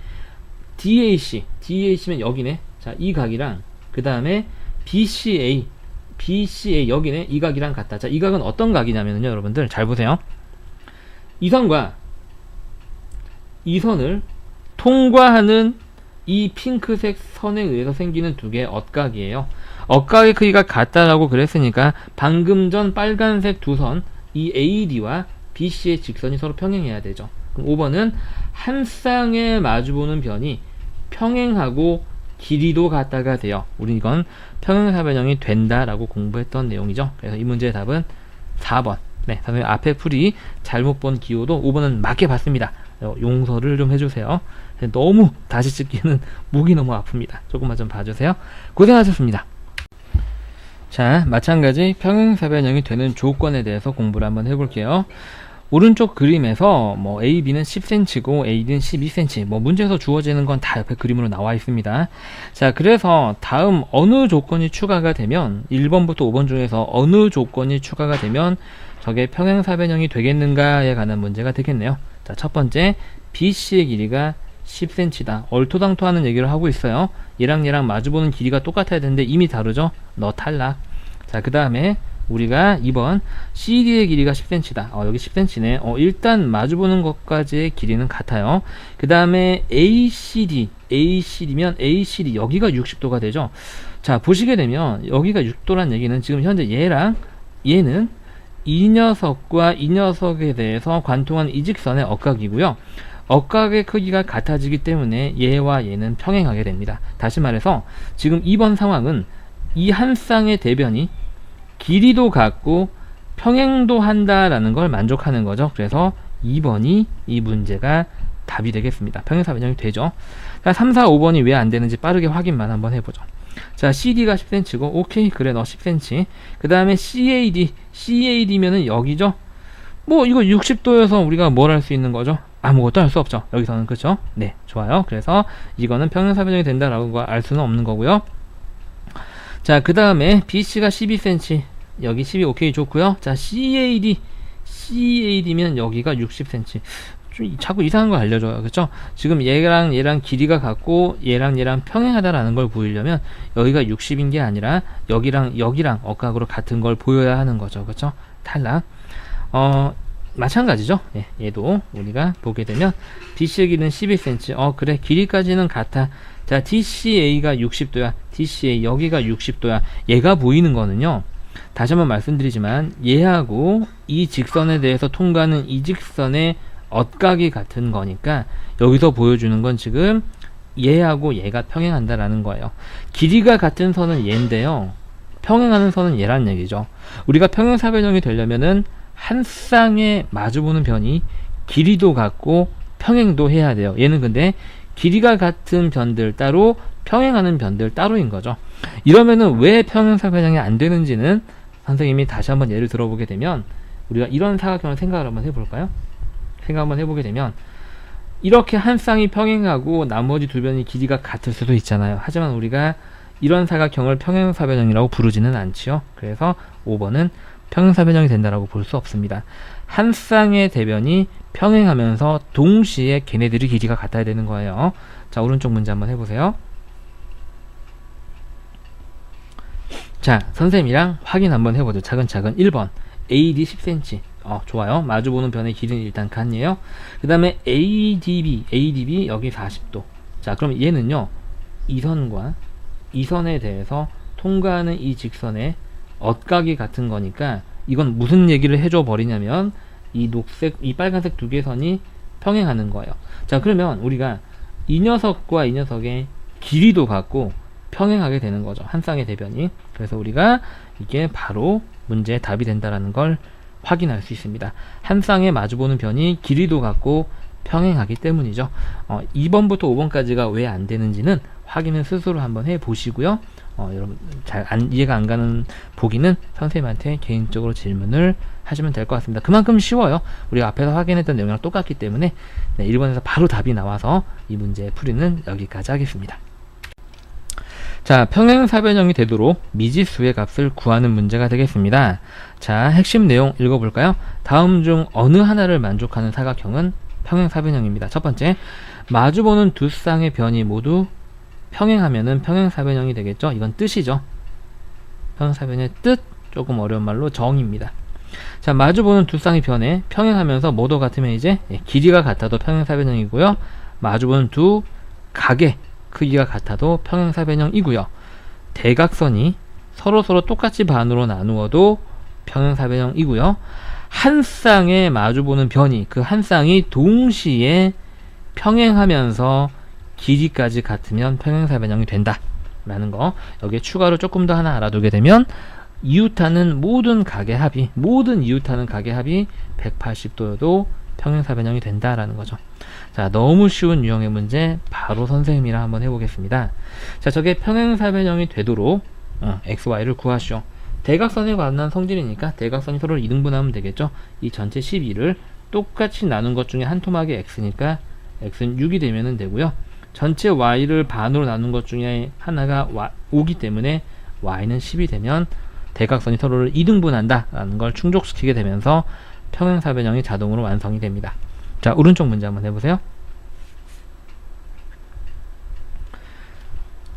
Speaker 1: DAC면 여기네. 자, 이 각이랑 그 다음에 BCA 여기네. 이 각이랑 같다. 자, 이 각은 어떤 각이냐면요, 여러분들 잘 보세요. 이 선과 이 선을 통과하는 이 핑크색 선에 의해서 생기는 두 개의 엇각이에요. 엇각의 크기가 같다라고 그랬으니까 방금 전 빨간색 두 선, 이 AD와 BC의 직선이 서로 평행해야 되죠. 그럼 5번은 한 쌍에 마주보는 변이 평행하고 길이도 같다가 돼요. 우리 이건 평행사변형이 된다라고 공부했던 내용이죠. 그래서 이 문제의 답은 4번. 네, 선생님 앞에 풀이 잘못 본 기호도 5번은 맞게 봤습니다. 용서를 좀 해주세요. 너무 다시 찍기는 목이 너무 아픕니다. 조금만 좀 봐주세요. 고생하셨습니다. 자, 마찬가지 평행사변형이 되는 조건에 대해서 공부를 한번 해볼게요. 오른쪽 그림에서 뭐 A, B는 10cm고 AD는 12cm, 뭐 문제에서 주어지는 건 다 옆에 그림으로 나와 있습니다. 자, 그래서 다음 어느 조건이 추가가 되면 1번부터 5번 중에서 어느 조건이 추가가 되면 저게 평행사변형이 되겠는가에 관한 문제가 되겠네요. 자, 첫 번째, BC의 길이가 10cm다. 얼토당토하는 얘기를 하고 있어요. 얘랑 마주보는 길이가 똑같아야 되는데 이미 다르죠? 너 탈락. 자, 그 다음에 우리가 2번 CD의 길이가 10cm다. 여기 10cm네. 일단 마주보는 것까지의 길이는 같아요. 그 다음에 ACD면 ACD 여기가 60도가 되죠. 자, 보시게 되면 여기가 6도란 얘기는 지금 현재 얘는 이 녀석과 이 녀석에 대해서 관통한 이 직선의 엇각이고요. 엇각의 크기가 같아지기 때문에 얘와 얘는 평행하게 됩니다. 다시 말해서 지금 이번 상황은 이 한 쌍의 대변이 길이도 같고 평행도 한다라는 걸 만족하는 거죠. 그래서 2번이 이 문제가 답이 되겠습니다. 평행사변형이 되죠. 자, 3, 4, 5번이 왜 안 되는지 빠르게 확인만 한번 해보죠. 자, CD가 10cm고 오케이, 그래, 너 10cm. 그 다음에 CAD면은 여기죠. 뭐 이거 60도여서 우리가 뭘 할 수 있는 거죠? 아무것도 할 수 없죠. 여기서는. 그렇죠? 네, 좋아요. 그래서 이거는 평행사변형이 된다라고 알 수는 없는 거고요. 자, 그 다음에 BC가 12cm, 여기 12, 오케이, 좋고요. 자, CAD면 여기가 60cm. 좀 자꾸 이상한 거 알려줘요. 그쵸? 지금 얘랑 길이가 같고 얘랑 평행하다라는 걸 보이려면 여기가 60인 게 아니라 여기랑 엇각으로 같은 걸 보여야 하는 거죠. 그쵸? 탈락. 마찬가지죠. 예, 얘도 우리가 보게 되면 BC의 길이는 12cm. 그래, 길이까지는 같아. 자, DCA가 60도야. DCA 여기가 60도야. 얘가 보이는 거는요, 다시 한번 말씀드리지만 얘하고 이 직선에 대해서 통과하는 이 직선의 엇각이 같은 거니까 여기서 보여주는 건 지금 얘하고 얘가 평행한다라는 거예요. 길이가 같은 선은 얘인데요, 평행하는 선은 얘란 얘기죠. 우리가 평행사변형이 되려면은 한 쌍에 마주보는 변이 길이도 같고 평행도 해야 돼요. 얘는 근데 길이가 같은 변들 따로, 평행하는 변들 따로인 거죠. 이러면은 왜 평행사변형이 안 되는지는 선생님이 다시 한번 예를 들어보게 되면 우리가 이런 사각형을 생각을 한번 해볼까요? 생각 한번 해보게 되면 이렇게 한 쌍이 평행하고 나머지 두 변이 길이가 같을 수도 있잖아요. 하지만 우리가 이런 사각형을 평행사변형이라고 부르지는 않지요. 그래서 5번은 평행사변형이 된다라고 볼 수 없습니다. 한 쌍의 대변이 평행하면서 동시에 걔네들이 길이가 같아야 되는 거예요. 자, 오른쪽 문제 한번 해보세요. 자, 선생님이랑 확인 한번 해보죠. 차근차근. 1번 AD 10cm. 좋아요. 마주보는 변의 길이는 일단 같네요. 그 다음에 ADB 여기 40도. 자, 그럼 얘는요, 이 선과 이 선에 대해서 통과하는 이 직선의 엇각이 같은 거니까 이건 무슨 얘기를 해줘 버리냐면 이 녹색, 이 빨간색 두 개 선이 평행하는 거예요. 자, 그러면 우리가 이 녀석과 이 녀석의 길이도 같고 평행하게 되는 거죠. 한 쌍의 대변이. 그래서 우리가 이게 바로 문제의 답이 된다라는 걸 확인할 수 있습니다. 한 쌍에 마주보는 변이 길이도 같고 평행하기 때문이죠. 2번부터 5번까지가 왜 안 되는지는 확인은 스스로 한번 해 보시고요. 여러분 이해가 안 가는 보기는 선생님한테 개인적으로 질문을 하시면 될 것 같습니다. 그만큼 쉬워요. 우리가 앞에서 확인했던 내용이랑 똑같기 때문에 1번에서 바로 답이 나와서 이 문제의 풀이는 여기까지 하겠습니다. 자, 평행사변형이 되도록 미지수의 값을 구하는 문제가 되겠습니다. 자, 핵심 내용 읽어볼까요? 다음 중 어느 하나를 만족하는 사각형은 평행사변형입니다. 첫 번째, 마주보는 두 쌍의 변이 모두 평행하면은 평행사변형이 되겠죠. 이건 뜻이죠. 평행사변의 뜻, 조금 어려운 말로 정의입니다. 자, 마주보는 두 쌍의 변에 평행하면서 뭐도 같으면 이제 길이가 같아도 평행사변형이고요. 마주보는 두 각의 크기가 같아도 평행사변형이고요. 대각선이 서로서로 똑같이 반으로 나누어도 평행사변형이고요. 한 쌍에 마주보는 변이, 그 한 쌍이 동시에 평행하면서 길이까지 같으면 평행사변형이 된다 라는 거. 여기에 추가로 조금 더 하나 알아두게 되면 이웃하는 모든 각의 합이, 모든 이웃하는 각의 합이 180도여도 평행사변형이 된다라는 거죠. 자, 너무 쉬운 유형의 문제 바로 선생님이랑 한번 해보겠습니다. 자, 저게 평행사변형이 되도록 xy를 구하시오. 대각선에 관한 성질이니까 대각선이 서로를 2등분하면 되겠죠. 이 전체 12를 똑같이 나눈 것 중에 한 토막이 x니까 x는 6이 되면 되고요. 전체 y를 반으로 나눈 것 중에 하나가 5기 때문에 y는 10이 되면 대각선이 서로를 2등분한다 라는 걸 충족시키게 되면서 평행사변형이 자동으로 완성이 됩니다. 자, 오른쪽 문제 한번 해보세요.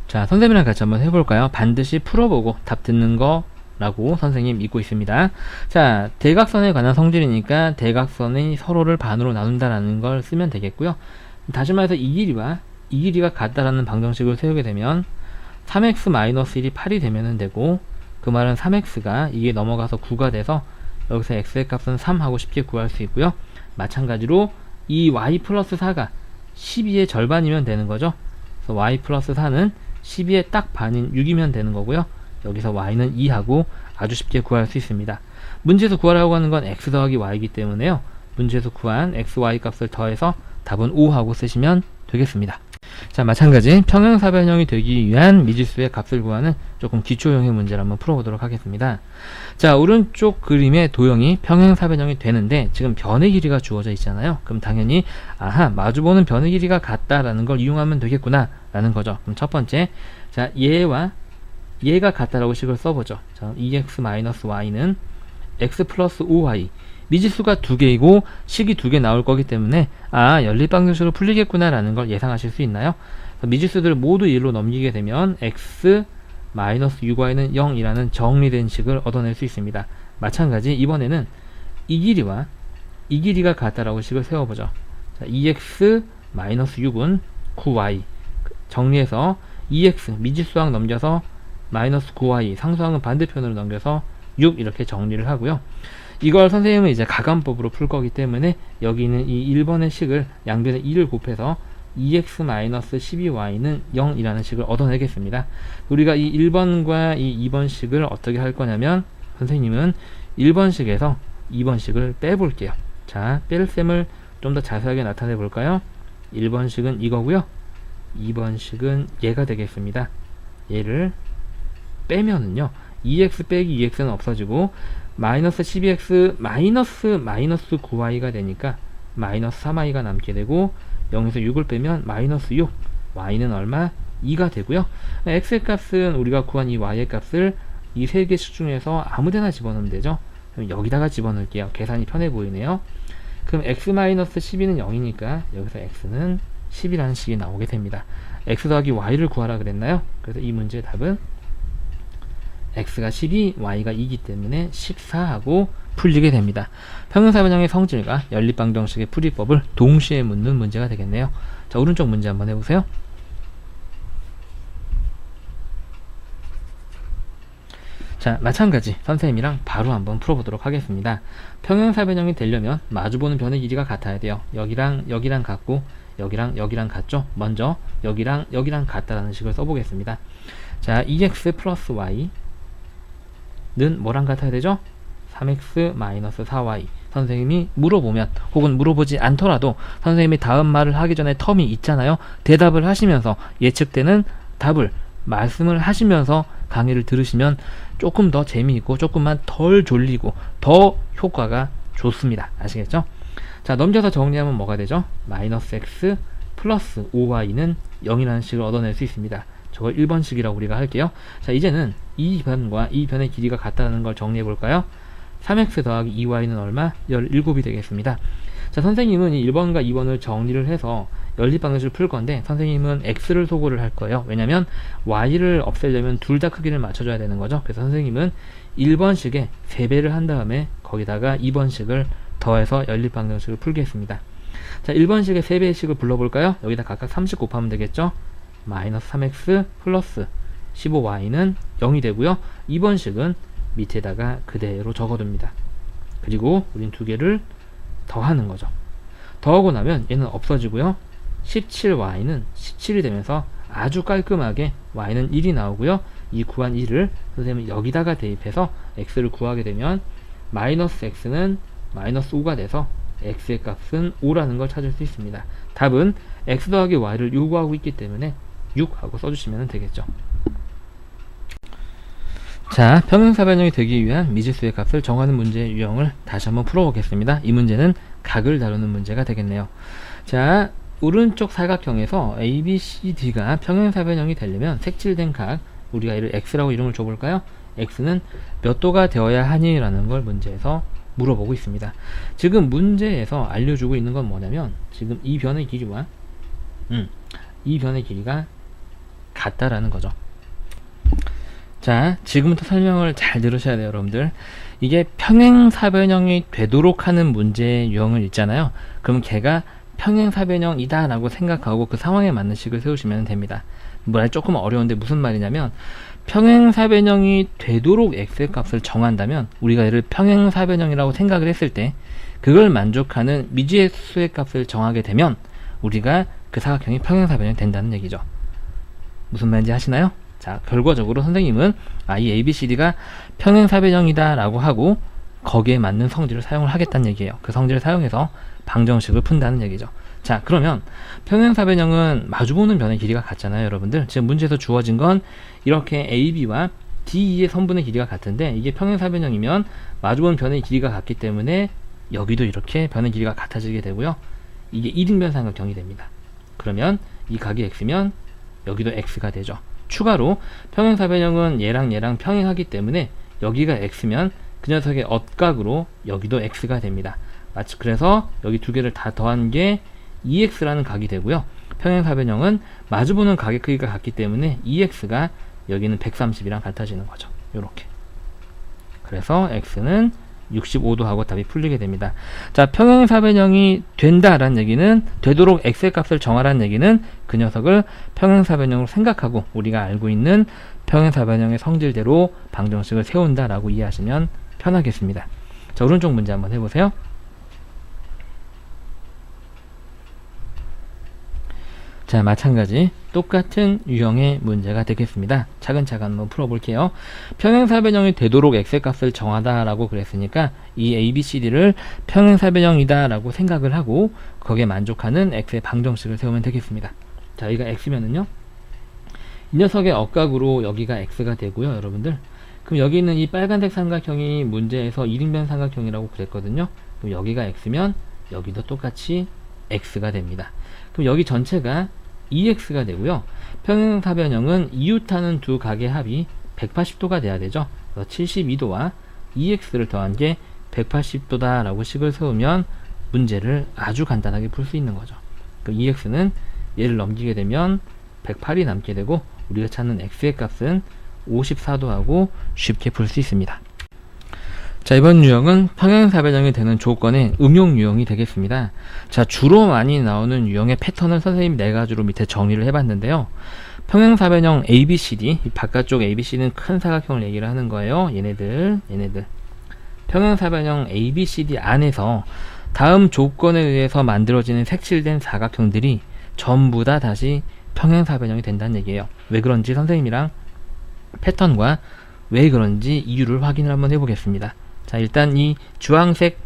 Speaker 1: 자, 선생님이랑 같이 한번 해볼까요? 반드시 풀어보고 답 듣는 거라고 선생님 믿고 있습니다. 자, 대각선에 관한 성질이니까 대각선이 서로를 반으로 나눈다라는 걸 쓰면 되겠고요. 다시 말해서 이 길이가 같다라는 방정식을 세우게 되면 3x-1이 8이 되면 되고, 그 말은 3x가 이게 넘어가서 9가 돼서 여기서 x의 값은 3 하고 쉽게 구할 수 있고요. 마찬가지로 이 y 플러스 4가 12의 절반이면 되는 거죠. 그래서 y 플러스 4는 12의 딱 반인 6이면 되는 거고요. 여기서 y는 2하고 아주 쉽게 구할 수 있습니다. 문제에서 구하라고 하는 건 x 더하기 y이기 때문에요. 문제에서 구한 x, y 값을 더해서 답은 5하고 쓰시면 되겠습니다. 자, 마찬가지 평행사변형이 되기 위한 미지수의 값을 구하는 조금 기초형의 문제를 한번 풀어보도록 하겠습니다. 자, 오른쪽 그림의 도형이 평행사변형이 되는데 지금 변의 길이가 주어져 있잖아요. 그럼 당연히 마주보는 변의 길이가 같다라는 걸 이용하면 되겠구나 라는 거죠. 그럼 첫 번째, 자, 얘가 같다라고 식을 써보죠. 자, 2x-y는 x 플러스 5y, 미지수가 2개이고 식이 2개 나올 거기 때문에 연립방정식으로 풀리겠구나 라는 걸 예상하실 수 있나요? 미지수들을 모두 1로 넘기게 되면 x 마이너스 6y는 0이라는 정리된 식을 얻어낼 수 있습니다. 마찬가지 이번에는 이 길이와 이 길이가 같다라고 식을 세워보죠. 자, 2x 마이너스 6은 9y, 정리해서 2x 미지수항 넘겨서 마이너스 9y, 상수항은 반대편으로 넘겨서 6 이렇게 정리를 하고요. 이걸 선생님은 이제 가감법으로 풀 거기 때문에 여기 있는 이 1번의 식을 양변에 2를 곱해서 2x-12y는 0이라는 식을 얻어내겠습니다. 우리가 이 1번과 이 2번 식을 어떻게 할 거냐면 선생님은 1번 식에서 2번 식을 빼볼게요. 자, 뺄 셈을 좀 더 자세하게 나타내 볼까요? 1번 식은 이거고요. 2번 식은 얘가 되겠습니다. 얘를 빼면은요, 2x 빼기 2x는 없어지고 마이너스 12x 마이너스 9y가 되니까 마이너스 3y가 남게 되고 0에서 6을 빼면 마이너스 6, y는 얼마? 2가 되고요. x의 값은 우리가 구한 이 y의 값을 이 세 개 식 중에서 아무데나 집어넣으면 되죠. 그럼 여기다가 집어넣을게요. 계산이 편해 보이네요. 그럼 x-12는 0이니까 여기서 x는 10이라는 식이 나오게 됩니다. x 더하기 y를 구하라 그랬나요? 그래서 이 문제의 답은 x가 12, y가 2이기 때문에 14하고 풀리게 됩니다. 평행사변형의 성질과 연립방정식의 풀이법을 동시에 묻는 문제가 되겠네요. 자, 오른쪽 문제 한번 해보세요. 자, 마찬가지 선생님이랑 바로 한번 풀어보도록 하겠습니다. 평행사변형이 되려면 마주보는 변의 길이가 같아야 돼요. 여기랑 같고 여기랑 같죠. 먼저 여기랑 같다라는 식을 써보겠습니다. 자, 2x 플러스 y 는 뭐랑 같아야 되죠? 3x 마이너스 4y. 선생님이 물어보면 혹은 물어보지 않더라도 선생님이 다음 말을 하기 전에 텀이 있잖아요. 대답을 하시면서 예측되는 답을 말씀을 하시면서 강의를 들으시면 조금 더 재미있고 조금만 덜 졸리고 더 효과가 좋습니다. 아시겠죠? 자, 넘겨서 정리하면 뭐가 되죠? 마이너스 x 플러스 5y는 0이라는 식을 얻어낼 수 있습니다. 저걸 1번식이라고 우리가 할게요. 자, 이제는 이 변과 이 변의 길이가 같다는 걸 정리해 볼까요? 3x 더하기 2y는 얼마? 17이 되겠습니다. 자, 선생님은 이 1번과 2번을 정리를 해서 연립방정식을 풀 건데 선생님은 x를 소거를 할 거예요. 왜냐면 y를 없애려면 둘 다 크기를 맞춰줘야 되는 거죠. 그래서 선생님은 1번식에 3배를 한 다음에 거기다가 2번식을 더해서 연립방정식을 풀겠습니다. 자, 1번식의 3배식을 불러볼까요? 여기다 각각 30 곱하면 되겠죠? 마이너스 3x 플러스 15y는 0이 되고요. 2번식은 밑에다가 그대로 적어둡니다. 그리고 우린 두 개를 더하는 거죠. 더하고 나면 얘는 없어지고요. 17y는 17이 되면서 아주 깔끔하게 y는 1이 나오고요. 이 구한 1을 선생님은 여기다가 대입해서 x를 구하게 되면 마이너스 x는 마이너스 5가 돼서 x의 값은 5라는 걸 찾을 수 있습니다. 답은 x 더하기 y를 요구하고 있기 때문에 6하고 써주시면 되겠죠. 자, 평행사변형이 되기 위한 미지수의 값을 정하는 문제의 유형을 다시 한번 풀어보겠습니다. 이 문제는 각을 다루는 문제가 되겠네요. 자, 오른쪽 사각형에서 ABCD가 평행사변형이 되려면 색칠된 각, 우리가 이를 X라고 이름을 줘볼까요? X는 몇 도가 되어야 하니? 라는 걸 문제에서 물어보고 있습니다. 지금 문제에서 알려주고 있는 건 뭐냐면 지금 이 변의 길이와 이 변의 길이가 같다라는 거죠. 자, 지금부터 설명을 잘 들으셔야 돼요, 여러분들. 이게 평행사변형이 되도록 하는 문제의 유형을 있잖아요. 그럼 걔가 평행사변형이다 라고 생각하고 그 상황에 맞는 식을 세우시면 됩니다. 말 조금 어려운데 무슨 말이냐면 평행사변형이 되도록 x의 값을 정한다면 우리가 얘를 평행사변형이라고 생각을 했을 때 그걸 만족하는 미지의 수의 값을 정하게 되면 우리가 그 사각형이 평행사변형이 된다는 얘기죠. 무슨 말인지 하시나요? 자, 결과적으로 선생님은 이 ABCD가 평행사변형이다 라고 하고 거기에 맞는 성질을 사용을 하겠다는 얘기예요. 그 성질을 사용해서 방정식을 푼다는 얘기죠. 자, 그러면 평행사변형은 마주보는 변의 길이가 같잖아요, 여러분들. 지금 문제에서 주어진 건 이렇게 AB와 DE의 선분의 길이가 같은데 이게 평행사변형이면 마주보는 변의 길이가 같기 때문에 여기도 이렇게 변의 길이가 같아지게 되고요. 이게 1인변 삼각형이 됩니다. 그러면 이 각이 x면 여기도 x가 되죠. 추가로 평행사변형은 얘랑 평행하기 때문에 여기가 x면 그 녀석의 엇각으로 여기도 x가 됩니다. 마치 그래서 여기 두 개를 다 더한 게 2x라는 각이 되고요. 평행사변형은 마주보는 각의 크기가 같기 때문에 2x가 여기는 130이랑 같아지는 거죠. 요렇게. 그래서 x는 65도 하고 답이 풀리게 됩니다. 자, 평행사변형이 된다라는 얘기는 되도록 x의 값을 정하라는 얘기는 그 녀석을 평행사변형으로 생각하고 우리가 알고 있는 평행사변형의 성질대로 방정식을 세운다라고 이해하시면 편하겠습니다. 자, 오른쪽 문제 한번 해보세요. 자, 마찬가지 똑같은 유형의 문제가 되겠습니다. 차근차근 한번 풀어볼게요. 평행사변형이 되도록 x의 값을 정하다 라고 그랬으니까 이 ABCD를 평행사변형이다 라고 생각을 하고 거기에 만족하는 x의 방정식을 세우면 되겠습니다. 자, 여기가 x면은요 이 녀석의 엇각으로 여기가 x가 되고요, 여러분들. 그럼 여기 있는 이 빨간색 삼각형이 문제에서 1인변 삼각형이라고 그랬거든요. 그럼 여기가 x면 여기도 똑같이 x가 됩니다. 그럼 여기 전체가 2x가 되고요. 평행사변형은 이웃하는 두 각의 합이 180도가 돼야 되죠. 그래서 72도와 2x를 더한 게 180도다 라고 식을 세우면 문제를 아주 간단하게 풀 수 있는 거죠. 그 2x는 얘를 넘기게 되면 108이 남게 되고 우리가 찾는 x의 값은 54도 하고 쉽게 풀 수 있습니다. 자, 이번 유형은 평행사변형이 되는 조건의 응용 유형이 되겠습니다. 자, 주로 많이 나오는 유형의 패턴을 선생님이 4가지로 밑에 정리를 해봤는데요. 평행사변형 ABCD, 이 바깥쪽 ABCD는 큰 사각형을 얘기를 하는 거예요. 얘네들. 평행사변형 ABCD 안에서 다음 조건에 의해서 만들어지는 색칠된 사각형들이 전부 다 다시 평행사변형이 된다는 얘기예요. 왜 그런지 선생님이랑 패턴과 왜 그런지 이유를 확인을 한번 해보겠습니다. 자, 일단 이 주황색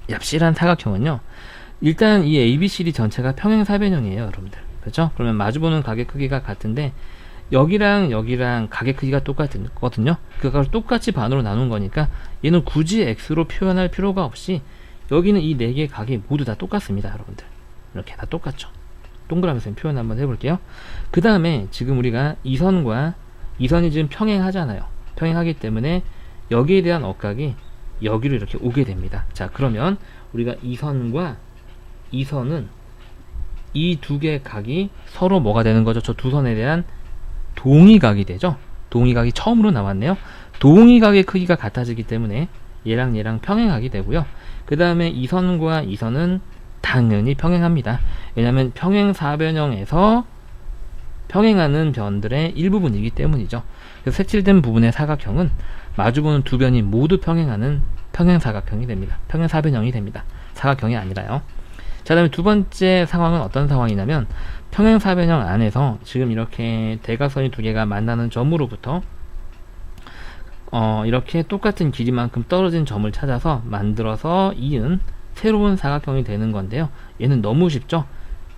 Speaker 1: 얍실한 사각형은요 일단 이 ABCD 전체가 평행사변형이에요, 여러분들. 그렇죠? 그러면 마주보는 가게 크기가 같은데 여기랑 여기랑 가게 크기가 똑같거든요. 그걸 똑같이 반으로 나눈 거니까 얘는 굳이 x로 표현할 필요가 없이 여기는 이 4개의 가게 모두 다 똑같습니다. 여러분들 이렇게 다 똑같죠. 동그라미 선 표현 한번 해볼게요. 그 다음에 지금 우리가 이 선과 이 선이 지금 평행하잖아요. 평행하기 때문에 여기에 대한 억각이 여기로 이렇게 오게 됩니다. 자, 그러면 우리가 이 선과 이 선은 이 두 개의 각이 서로 뭐가 되는 거죠? 저 두 선에 대한 동의각이 되죠. 동의각이 처음으로 나왔네요. 동의각의 크기가 같아지기 때문에 얘랑 얘랑 평행각이 되고요. 그 다음에 이 선과 이 선은 당연히 평행합니다. 왜냐하면 평행사변형에서 평행하는 변들의 일부분이기 때문이죠. 그래서 색칠된 부분의 사각형은 마주보는 두 변이 모두 평행하는 평행사각형이 됩니다. 평행사변형이 됩니다. 사각형이 아니라요. 자, 다음에 두 번째 상황은 어떤 상황이냐면 평행사변형 안에서 지금 이렇게 대각선이 두 개가 만나는 점으로부터 이렇게 똑같은 길이만큼 떨어진 점을 찾아서 만들어서 이은 새로운 사각형이 되는 건데요. 얘는 너무 쉽죠?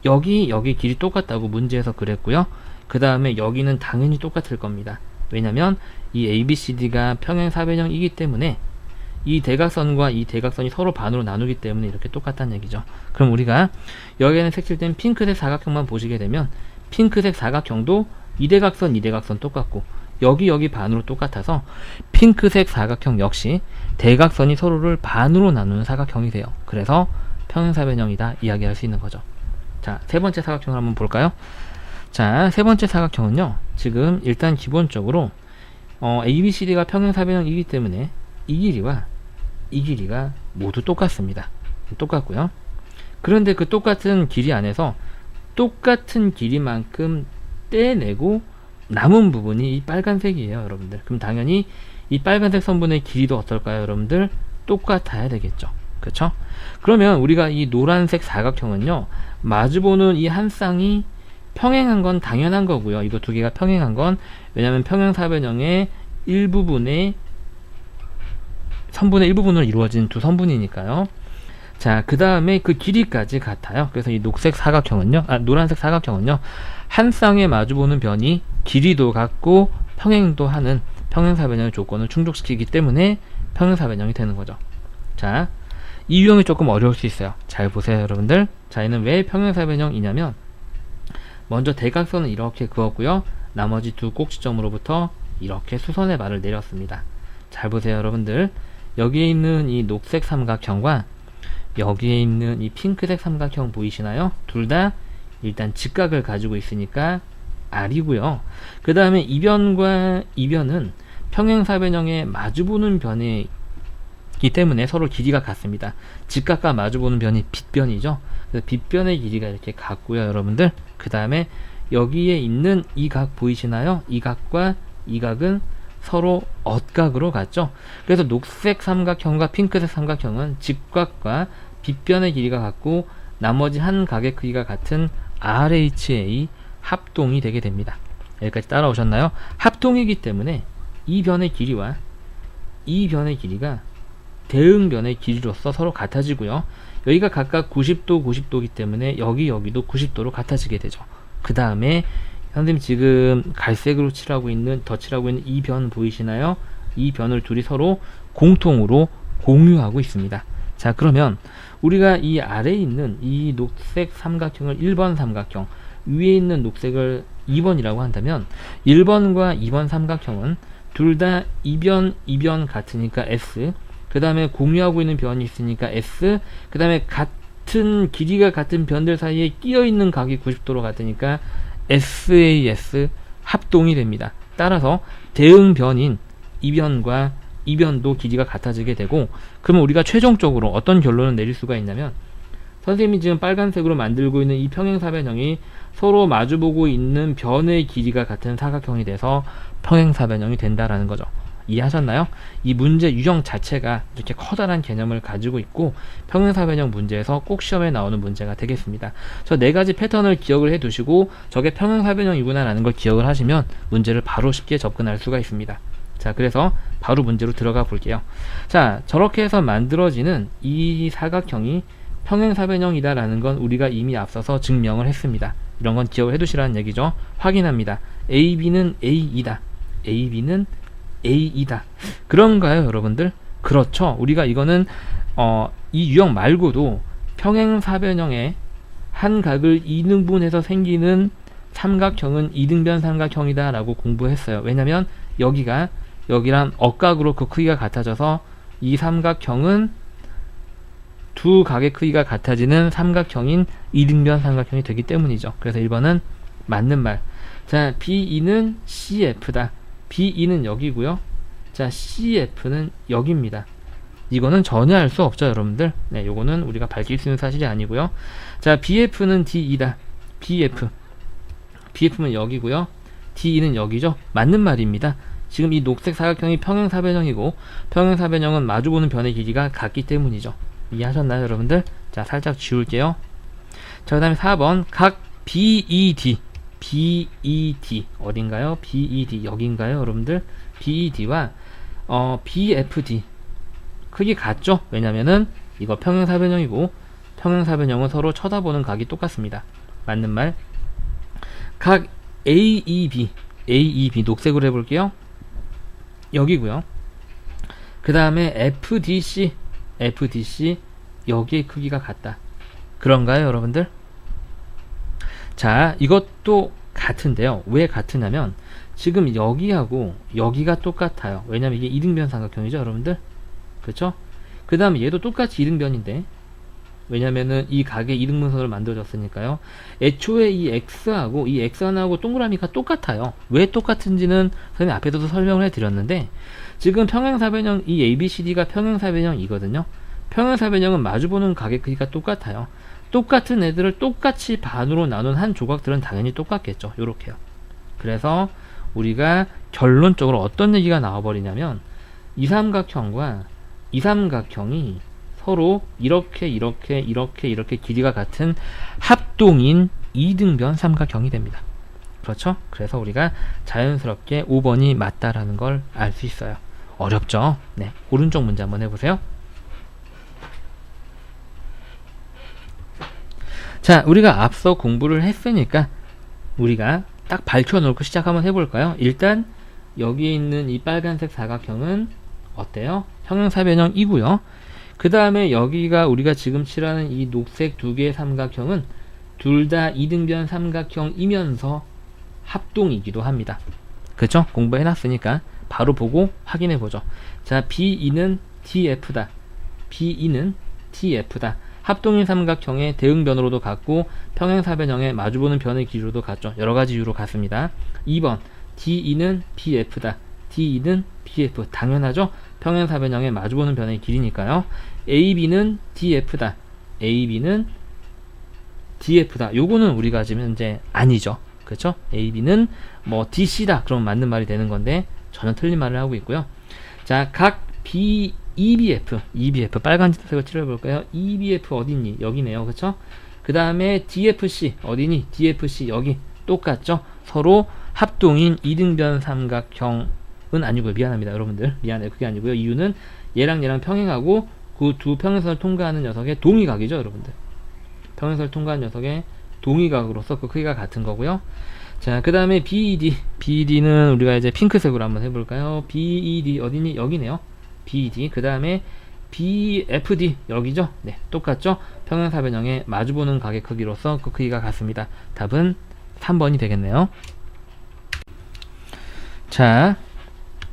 Speaker 1: 여기 길이 똑같다고 문제에서 그랬고요. 그 다음에 여기는 당연히 똑같을 겁니다. 왜냐면 이 ABCD가 평행사변형이기 때문에 이 대각선과 이 대각선이 서로 반으로 나누기 때문에 이렇게 똑같다는 얘기죠. 그럼 우리가 여기에는 색칠된 핑크색 사각형만 보시게 되면 핑크색 사각형도 이 대각선 이 대각선 똑같고 여기 반으로 똑같아서 핑크색 사각형 역시 대각선이 서로를 반으로 나누는 사각형이 돼요. 그래서 평행사변형이다 이야기할 수 있는 거죠. 자, 세 번째 사각형을 한번 볼까요? 자, 세 번째 사각형은요, 지금 일단 기본적으로 ABCD가 평행사변형이기 때문에 이 길이와 이 길이가 모두 똑같습니다. 똑같고요. 그런데 그 똑같은 길이 안에서 똑같은 길이만큼 떼내고 남은 부분이 이 빨간색이에요, 여러분들. 그럼 당연히 이 빨간색 선분의 길이도 어떨까요, 여러분들? 똑같아야 되겠죠. 그렇죠? 그러면 우리가 이 노란색 사각형은요, 마주보는 이 한 쌍이 평행한 건 당연한 거고요. 이거 두 개가 평행한 건 왜냐하면 평행사변형의 일부분의 선분의 일부분으로 이루어진 두 선분이니까요. 자, 그 다음에 그 길이까지 같아요. 그래서 이 노란색 사각형은요, 한 쌍에 마주보는 변이 길이도 같고 평행도 하는 평행사변형의 조건을 충족시키기 때문에 평행사변형이 되는 거죠. 자, 이 유형이 조금 어려울 수 있어요. 잘 보세요, 여러분들. 자, 얘는 왜 평행사변형이냐면 먼저 대각선은 이렇게 그었고요. 나머지 두 꼭지점으로부터 이렇게 수선의 말을 내렸습니다. 잘 보세요, 여러분들. 여기에 있는 이 녹색 삼각형과 여기에 있는 이 핑크색 삼각형 보이시나요? 둘 다 일단 직각을 가지고 있으니까 R이고요. 그 다음에 이 변과 이 변은 평행사변형에 마주보는 변이기 때문에 서로 길이가 같습니다. 직각과 마주보는 변이 빗변이죠. 그래서 빗변의 길이가 이렇게 같고요, 여러분들. 그 다음에 여기에 있는 이 각 보이시나요? 이 각과 이 각은 서로 엇각으로 같죠. 그래서 녹색 삼각형과 핑크색 삼각형은 직각과 빗변의 길이가 같고 나머지 한 각의 크기가 같은 RHA 합동이 되게 됩니다. 여기까지 따라오셨나요? 합동이기 때문에 이 변의 길이와 이 변의 길이가 대응변의 길이로서 서로 같아지고요. 여기가 각각 90도 90도이기 때문에 여기도 90도로 같아지게 되죠. 그 다음에 선생님 지금 갈색으로 칠하고 있는 이 변 보이시나요? 이 변을 둘이 서로 공통으로 공유하고 있습니다. 자, 그러면 우리가 이 아래에 있는 이 녹색 삼각형을 1번 삼각형, 위에 있는 녹색을 2번이라고 한다면 1번과 2번 삼각형은 둘 다 이변 같으니까 S, 그 다음에 공유하고 있는 변이 있으니까 S, 그 다음에 같은 길이가 같은 변들 사이에 끼어 있는 각이 90도로 같으니까 SAS 합동이 됩니다. 따라서 대응 변인 이변과 이변도 길이가 같아지게 되고, 그러면 우리가 최종적으로 어떤 결론을 내릴 수가 있냐면 선생님이 지금 빨간색으로 만들고 있는 이 평행사변형이 서로 마주보고 있는 변의 길이가 같은 사각형이 돼서 평행사변형이 된다라는 거죠. 이해하셨나요? 이 문제 유형 자체가 이렇게 커다란 개념을 가지고 있고 평행사변형 문제에서 꼭 시험에 나오는 문제가 되겠습니다. 저 네 가지 패턴을 기억을 해 두시고 저게 평행사변형이구나 라는 걸 기억을 하시면 문제를 바로 쉽게 접근할 수가 있습니다. 자, 그래서 바로 문제로 들어가 볼게요. 자, 저렇게 해서 만들어지는 이 사각형이 평행사변형이다 라는 건 우리가 이미 앞서서 증명을 했습니다. 이런 건 기억을 해두시라는 얘기죠. 확인합니다. AB는 A이다. AB는 A이다. 그런가요, 여러분들? 그렇죠. 우리가 이거는 이 유형 말고도 평행사변형의 한 각을 2등분해서 생기는 삼각형은 이등변 삼각형이다 라고 공부했어요. 왜냐면 여기랑 억각으로 그 크기가 같아져서 이 삼각형은 두 각의 크기가 같아지는 삼각형인 이등변 삼각형이 되기 때문이죠. 그래서 1번은 맞는 말. 자, B2는 CF다. B2는 여기고요. 자, CF는 여기입니다. 이거는 전혀 알 수 없죠, 여러분들. 네, 요거는 우리가 밝힐 수 있는 사실이 아니고요. 자, BF는 DE다. BF는 여기고요. DE는 여기죠. 맞는 말입니다. 지금 이 녹색 사각형이 평행사변형이고 평행사변형은 마주보는 변의 길이가 같기 때문이죠. 이해하셨나요, 여러분들? 자, 살짝 지울게요. 자, 그 다음에 4번 각 BED 어딘가요? BED 여긴가요, 여러분들? BED와 BFD 크기 같죠? 왜냐면은 이거 평행사변형이고 평행사변형은 서로 쳐다보는 각이 똑같습니다. 맞는 말. 각 AEB 녹색으로 해볼게요. 여기고요. 그 다음에 FDC 여기의 크기가 같다. 그런가요, 여러분들? 자, 이것도 같은데요. 왜 같으냐면 지금 여기하고 여기가 똑같아요. 왜냐면 이게 이등변 삼각형이죠, 여러분들. 그렇죠? 그 다음에 얘도 똑같이 이등변인데 왜냐면은 이 각의 이등분선을 만들어졌으니까요. 애초에 이 x하고 이 x1하고 동그라미가 똑같아요. 왜 똑같은지는 선생님 앞에서도 설명을 해드렸는데 지금 평행사변형 이 ABCD가 평행사변형이거든요. 평행사변형은 마주보는 각의 크기가 똑같아요. 똑같은 애들을 똑같이 반으로 나눈 한 조각들은 당연히 똑같겠죠. 요렇게요. 그래서 우리가 결론적으로 어떤 얘기가 나와버리냐면 이 삼각형과 이 삼각형이 서로 이렇게 길이가 같은 합동인 이등변 삼각형이 됩니다. 그렇죠? 그래서 우리가 자연스럽게 5번이 맞다라는 걸 알 수 있어요. 어렵죠? 네, 오른쪽 문제 한번 해보세요. 자, 우리가 앞서 공부를 했으니까 우리가 딱 밝혀놓고 시작 한번 해볼까요? 일단 여기에 있는 이 빨간색 사각형은 어때요? 평행사변형이고요. 그 다음에 여기가 우리가 지금 칠하는 이 녹색 두 개의 삼각형은 둘 다 이등변 삼각형이면서 합동이기도 합니다. 그쵸? 공부해놨으니까 바로 보고 확인해보죠. 자, B2는 DF다. B2는 DF다. 합동인 삼각형의 대응변으로도 같고 평행사변형의 마주보는 변의 길이로도 같죠. 여러가지 이유로 같습니다. 2번 DE는 BF다. DE는 BF. 당연하죠? 평행사변형의 마주보는 변의 길이니까요. AB는 DF다. AB는 DF다. 요거는 우리가 지금 이제 아니죠. 그렇죠? AB는 뭐 DC다. 그럼 맞는 말이 되는 건데 전혀 틀린 말을 하고 있고요. 자, 각 EBF 빨간색으로 칠해볼까요? EBF 어디니? 여기네요. 그쵸? 그 다음에 DFC 어디니? DFC 여기 똑같죠? 서로 합동인 이등변 삼각형은 아니고요. 미안합니다, 여러분들. 미안해요. 그게 아니고요. 이유는 얘랑 평행하고 그 두 평행선을 통과하는 녀석의 동의각이죠, 여러분들. 평행선을 통과하는 녀석의 동의각으로서 그 크기가 같은 거고요. 자, 그 다음에 BED는 우리가 이제 핑크색으로 한번 해볼까요? BED 어디니? 여기네요. BED. 그 다음에 BFD 여기죠? 네, 똑같죠? 평행사변형의 마주보는 각의 크기로서 그 크기가 같습니다. 답은 3번이 되겠네요. 자,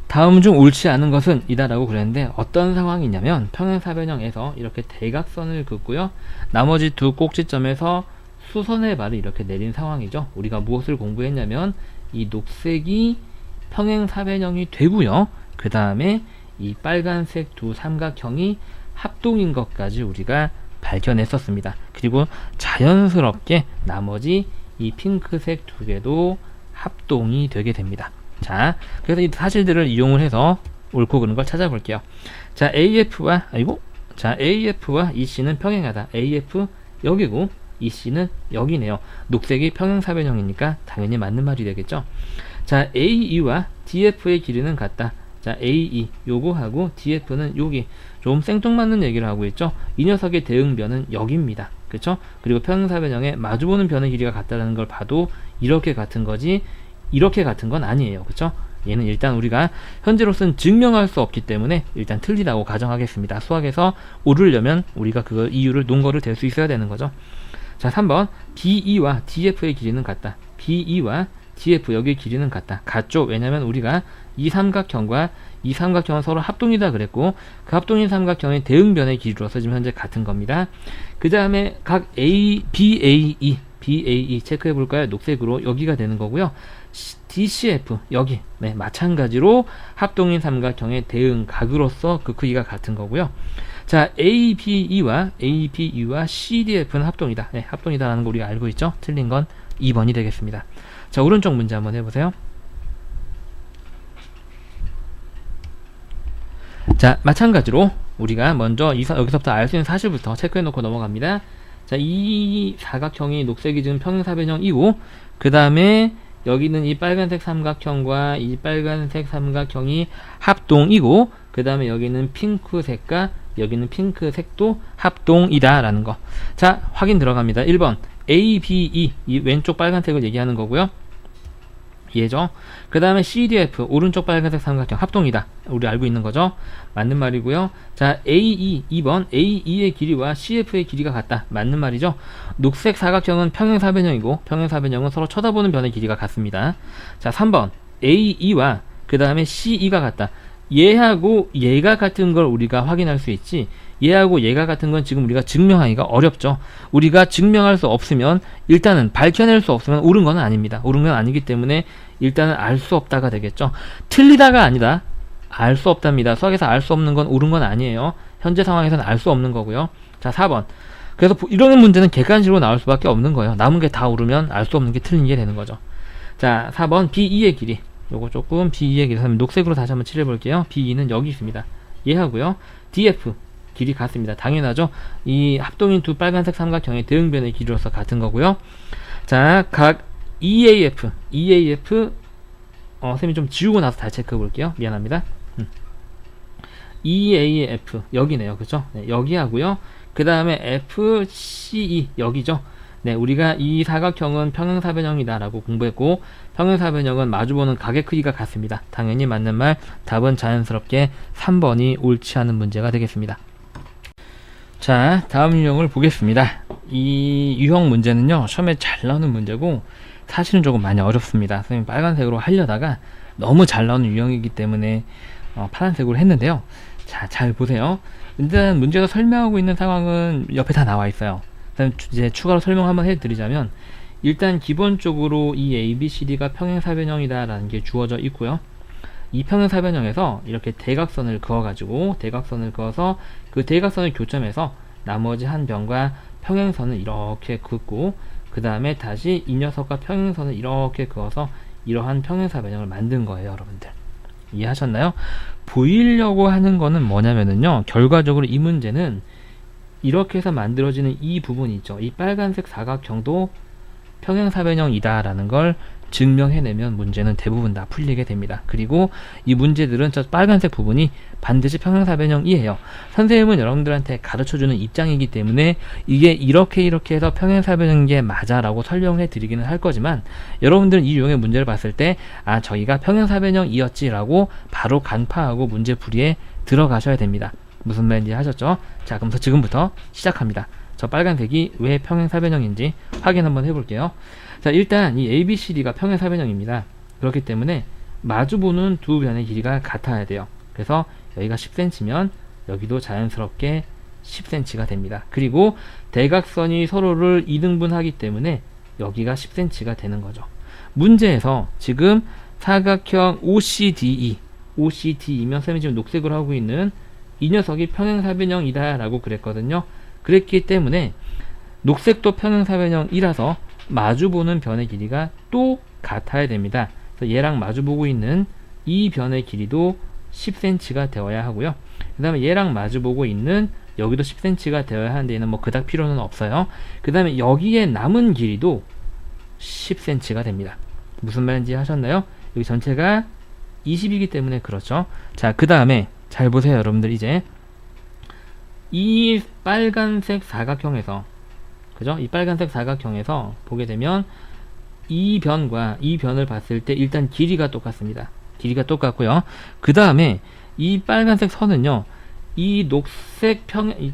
Speaker 1: 다음 중 옳지 않은 것은 이다라고 그랬는데 어떤 상황이냐면 평행사변형에서 이렇게 대각선을 긋고요. 나머지 두 꼭지점에서 수선의 발을 이렇게 내린 상황이죠. 우리가 무엇을 공부했냐면 이 녹색이 평행사변형이 되고요. 그 다음에 이 빨간색 두 삼각형이 합동인 것까지 우리가 밝혀냈었습니다. 그리고 자연스럽게 나머지 이 핑크색 두 개도 합동이 되게 됩니다. 자, 그래서 이 사실들을 이용을 해서 옳고 그른 걸 찾아볼게요. 자, AF와 EC는 평행하다. AF 여기고 EC는 여기네요. 녹색이 평행사변형이니까 당연히 맞는 말이 되겠죠. 자, AE와 DF의 길이는 같다. 자, AE 요거하고 DF는 여기 좀 생뚱맞는 얘기를 하고 있죠. 이 녀석의 대응변은 여기입니다. 그쵸? 그리고 평행사변형에 마주보는 변의 길이가 같다는 걸 봐도 이렇게 같은 거지 이렇게 같은 건 아니에요. 그쵸? 얘는 일단 우리가 현재로서는 증명할 수 없기 때문에 일단 틀리다고 가정하겠습니다. 수학에서 옳으려면 우리가 그 이유를 논거를 댈 수 있어야 되는 거죠. 자, 3번 BE와 DF의 길이는 같다. BE와 DF 여기의 길이는 같다. 같죠? 왜냐면 우리가 이 삼각형과 이 삼각형은 서로 합동이다 그랬고 그 합동인 삼각형의 대응변의 길이로서 지금 현재 같은 겁니다. 그 다음에 각 BAE 체크해 볼까요? 녹색으로 여기가 되는 거고요. DCF 여기 네, 마찬가지로 합동인 삼각형의 대응각으로서 그 크기가 같은 거고요. 자, ABE와 CDF는 합동이다. 네, 합동이다라는 거 우리가 알고 있죠? 틀린 건 2번이 되겠습니다. 자, 오른쪽 문제 한번 해보세요. 자, 마찬가지로 우리가 먼저 여기서부터 알 수 있는 사실부터 체크해 놓고 넘어갑니다. 자, 이 사각형이 녹색이 지금 평행사변형이고 그 다음에 여기는 이 빨간색 삼각형과 이 빨간색 삼각형이 합동이고 그 다음에 여기는 핑크색과 여기는 핑크색도 합동이다 라는 거. 자, 확인 들어갑니다. 1번 ABE 이 왼쪽 빨간색을 얘기하는 거고요. 얘죠. 그 다음에 CDF 오른쪽 빨간색 삼각형 합동이다. 우리 알고 있는 거죠. 맞는 말이고요. 자, AE 2번 AE의 길이와 CF의 길이가 같다. 맞는 말이죠. 녹색 사각형은 평행사변형이고 평행사변형은 서로 쳐다보는 변의 길이가 같습니다. 자, 3번 AE와 그 다음에 CE가 같다. 얘하고 얘가 같은 걸 우리가 확인할 수 있지 얘하고 얘가 같은 건 지금 우리가 증명하기가 어렵죠. 우리가 증명할 수 없으면 일단은 밝혀낼 수 없으면 옳은 건 아닙니다. 옳은 건 아니기 때문에 일단은 알 수 없다가 되겠죠. 틀리다가 아니다. 알 수 없답니다. 수학에서 알 수 없는 건 옳은 건 아니에요. 현재 상황에서는 알 수 없는 거고요. 자, 4번 그래서 이런 문제는 객관식으로 나올 수밖에 없는 거예요. 남은 게 다 옳으면 알 수 없는 게 틀린 게 되는 거죠. 자, 4번 BE의 길이 요거 조금 BE의 길이 녹색으로 다시 한번 칠해 볼게요. BE는 여기 있습니다. 얘하고요. DF 길이 같습니다. 당연하죠. 이 합동인 두 빨간색 삼각형의 대응변의 길이로서 같은 거고요. 자, 각 EAF 쌤이 좀 지우고 나서 다시 체크해 볼게요. 미안합니다. EAF 여기네요. 그죠? 네, 여기하고요. 그 다음에 FCE 여기죠. 네, 우리가 이 사각형은 평행사변형이다 라고 공부했고 평행사변형은 마주보는 각의 크기가 같습니다. 당연히 맞는 말 답은 자연스럽게 3번이 옳지 않은 문제가 되겠습니다. 자, 다음 유형을 보겠습니다. 이 유형 문제는요 시험에 잘 나오는 문제고 사실은 조금 많이 어렵습니다. 선생님 빨간색으로 하려다가 너무 잘 나오는 유형이기 때문에 파란색으로 했는데요. 자, 잘 보세요. 일단 문제가 설명하고 있는 상황은 옆에 다 나와 있어요. 일단 이제 추가로 설명 한번 해드리자면 일단 기본적으로 이 ABCD가 평행사변형이다 라는 게 주어져 있고요. 이 평행사변형에서 이렇게 대각선을 그어서 그 대각선을 교점해서 나머지 한 변과 평행선을 이렇게 긋고 그 다음에 다시 이 녀석과 평행선을 이렇게 그어서 이러한 평행사변형을 만든 거예요. 여러분들 이해하셨나요? 보이려고 하는 거는 뭐냐면은요 결과적으로 이 문제는 이렇게 해서 만들어지는 이 부분이 있죠. 이 빨간색 사각형도 평행사변형이다 라는 걸 증명해내면 문제는 대부분 다 풀리게 됩니다. 그리고 이 문제들은 저 빨간색 부분이 반드시 평행사변형이에요. 선생님은 여러분들한테 가르쳐주는 입장이기 때문에 이게 이렇게 해서 평행사변형인 게 맞아 라고 설명해 드리기는 할 거지만 여러분들은 이 유형의 문제를 봤을 때 아, 저희가 평행사변형이었지 라고 바로 간파하고 문제풀이에 들어가셔야 됩니다. 무슨 말인지 하셨죠? 자, 그럼 지금부터 시작합니다. 저 빨간색이 왜 평행사변형인지 확인 한번 해볼게요. 자, 일단 이 ABCD가 평행사변형입니다. 그렇기 때문에 마주보는 두 변의 길이가 같아야 돼요. 그래서 여기가 10cm면 여기도 자연스럽게 10cm가 됩니다. 그리고 대각선이 서로를 이등분하기 때문에 여기가 10cm가 되는 거죠. 문제에서 지금 사각형 OCDE면 쌤이 지금 녹색으로 하고 있는 이 녀석이 평행사변형이다 라고 그랬거든요. 그랬기 때문에 녹색도 평행사변형이라서 마주보는 변의 길이가 또 같아야 됩니다. 그래서 얘랑 마주보고 있는 이 변의 길이도 10cm가 되어야 하고요. 그 다음에 얘랑 마주보고 있는 여기도 10cm가 되어야 하는데 얘는 뭐 그닥 필요는 없어요. 그 다음에 여기에 남은 길이도 10cm가 됩니다. 무슨 말인지 하셨나요? 여기 전체가 20이기 때문에 그렇죠. 자, 그 다음에 잘 보세요, 여러분들. 이제 이 빨간색 사각형에서, 그죠? 이 빨간색 사각형에서 보게 되면 이 변과 이 변을 봤을 때 일단 길이가 똑같습니다. 길이가 똑같고요. 그 다음에 이 빨간색 선은요, 이 녹색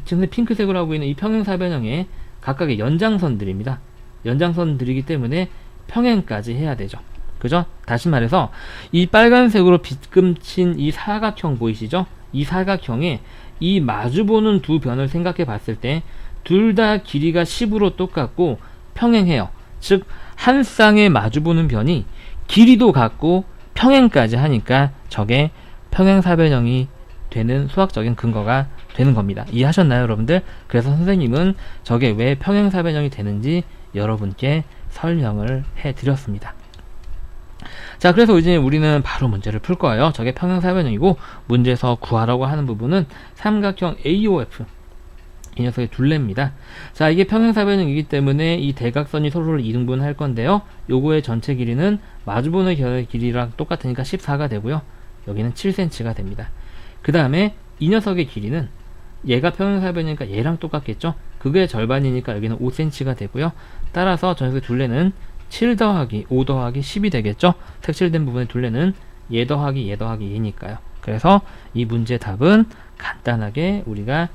Speaker 1: 지금 핑크색으로 하고 있는 이 평행사변형의 각각의 연장선들입니다. 연장선들이기 때문에 평행까지 해야 되죠. 그죠? 다시 말해서 이 빨간색으로 빗금친 이 사각형 보이시죠? 이 사각형에 이 마주보는 두 변을 생각해 봤을 때 둘 다 길이가 10으로 똑같고 평행해요. 즉 한 쌍의 마주보는 변이 길이도 같고 평행까지 하니까 저게 평행사변형이 되는 수학적인 근거가 되는 겁니다. 이해하셨나요, 여러분들? 그래서 선생님은 저게 왜 평행사변형이 되는지 여러분께 설명을 해드렸습니다. 자, 그래서 이제 우리는 바로 문제를 풀 거예요. 저게 평행사변형이고 문제에서 구하라고 하는 부분은 삼각형 AOF, 이 녀석의 둘레입니다. 자, 이게 평행사변형이기 때문에 이 대각선이 서로를 2등분 할 건데요. 요거의 전체 길이는 마주보는 결의 길이랑 똑같으니까 14가 되고요. 여기는 7cm가 됩니다. 그 다음에 이 녀석의 길이는 얘가 평행사변이니까 얘랑 똑같겠죠. 그게 절반이니까 여기는 5cm가 되고요. 따라서 저 녀석의 둘레는 7 더하기 5 더하기 10이 되겠죠. 색칠된 부분의 둘레는 얘 더하기 얘 더하기 얘니까요. 그래서 이 문제 답은 간단하게 우리가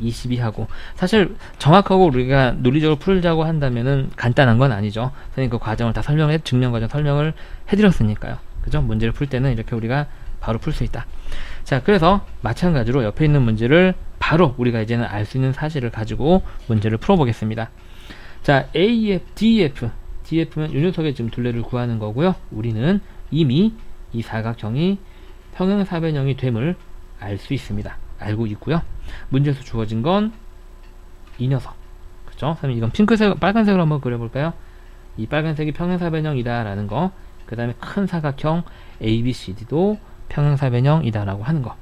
Speaker 1: 22하고, 사실 정확하고 우리가 논리적으로 풀자고 한다면은 간단한 건 아니죠. 선생님 그 과정을 다 증명 과정 설명을 해드렸으니까요. 그죠? 문제를 풀 때는 이렇게 우리가 바로 풀 수 있다. 자, 그래서 마찬가지로 옆에 있는 문제를 바로 우리가 이제는 알 수 있는 사실을 가지고 문제를 풀어보겠습니다. 자, DF면 이 녀석의 지금 둘레를 구하는 거고요. 우리는 이미 이 사각형이 평행사변형이 됨을 알 수 있습니다. 알고 있고요. 문제에서 주어진 건 이 녀석, 그쵸? 그럼 이건 핑크색, 빨간색으로 한번 그려볼까요? 이 빨간색이 평행사변형이다 라는 거, 그 다음에 큰 사각형 ABCD도 평행사변형이다 라고 하는 거.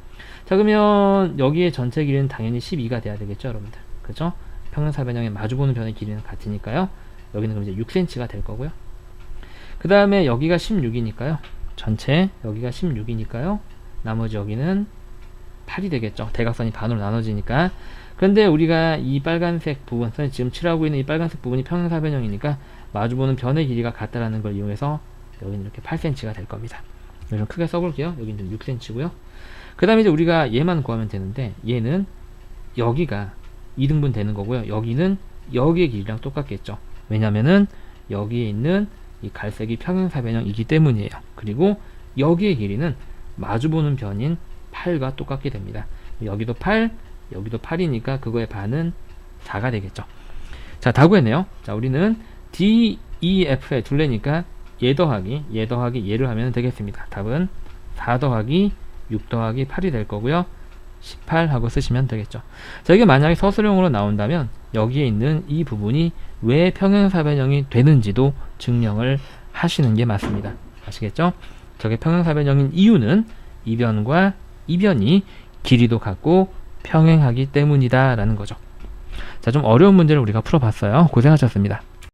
Speaker 1: 자, 그러면 여기에 전체 길이는 당연히 12가 돼야 되겠죠, 여러분들. 그죠? 평행사변형의 마주보는 변의 길이는 같으니까요. 여기는 그럼 이제 6cm가 될 거고요. 그 다음에 여기가 16이니까요. 전체 여기가 16이니까요. 나머지 여기는 8이 되겠죠. 대각선이 반으로 나눠지니까. 그런데 우리가 이 빨간색 부분, 지금 칠하고 있는 이 빨간색 부분이 평행사변형이니까 마주보는 변의 길이가 같다라는 걸 이용해서 여기는 이렇게 8cm가 될 겁니다. 좀 크게 써볼게요. 여기는 6cm고요. 그 다음에 이제 우리가 얘만 구하면 되는데, 얘는 여기가 2등분 되는 거고요. 여기는 여기의 길이랑 똑같겠죠. 왜냐면은 여기에 있는 이 갈색이 평행사변형이기 때문이에요. 그리고 여기의 길이는 마주보는 변인 8과 똑같게 됩니다. 여기도 8, 여기도 8이니까 그거의 반은 4가 되겠죠. 자, 다 구했네요. 자, 우리는 DEF의 둘레니까 얘 더하기 얘를 하면 되겠습니다. 답은 4 더하기 6 더하기 8이 될 거고요. 18 하고 쓰시면 되겠죠. 자, 이게 만약에 서술형으로 나온다면 여기에 있는 이 부분이 왜 평행사변형이 되는지도 증명을 하시는 게 맞습니다. 아시겠죠? 저게 평행사변형인 이유는 이 변과 이 변이 길이도 같고 평행하기 때문이다 라는 거죠. 자, 좀 어려운 문제를 우리가 풀어봤어요. 고생하셨습니다.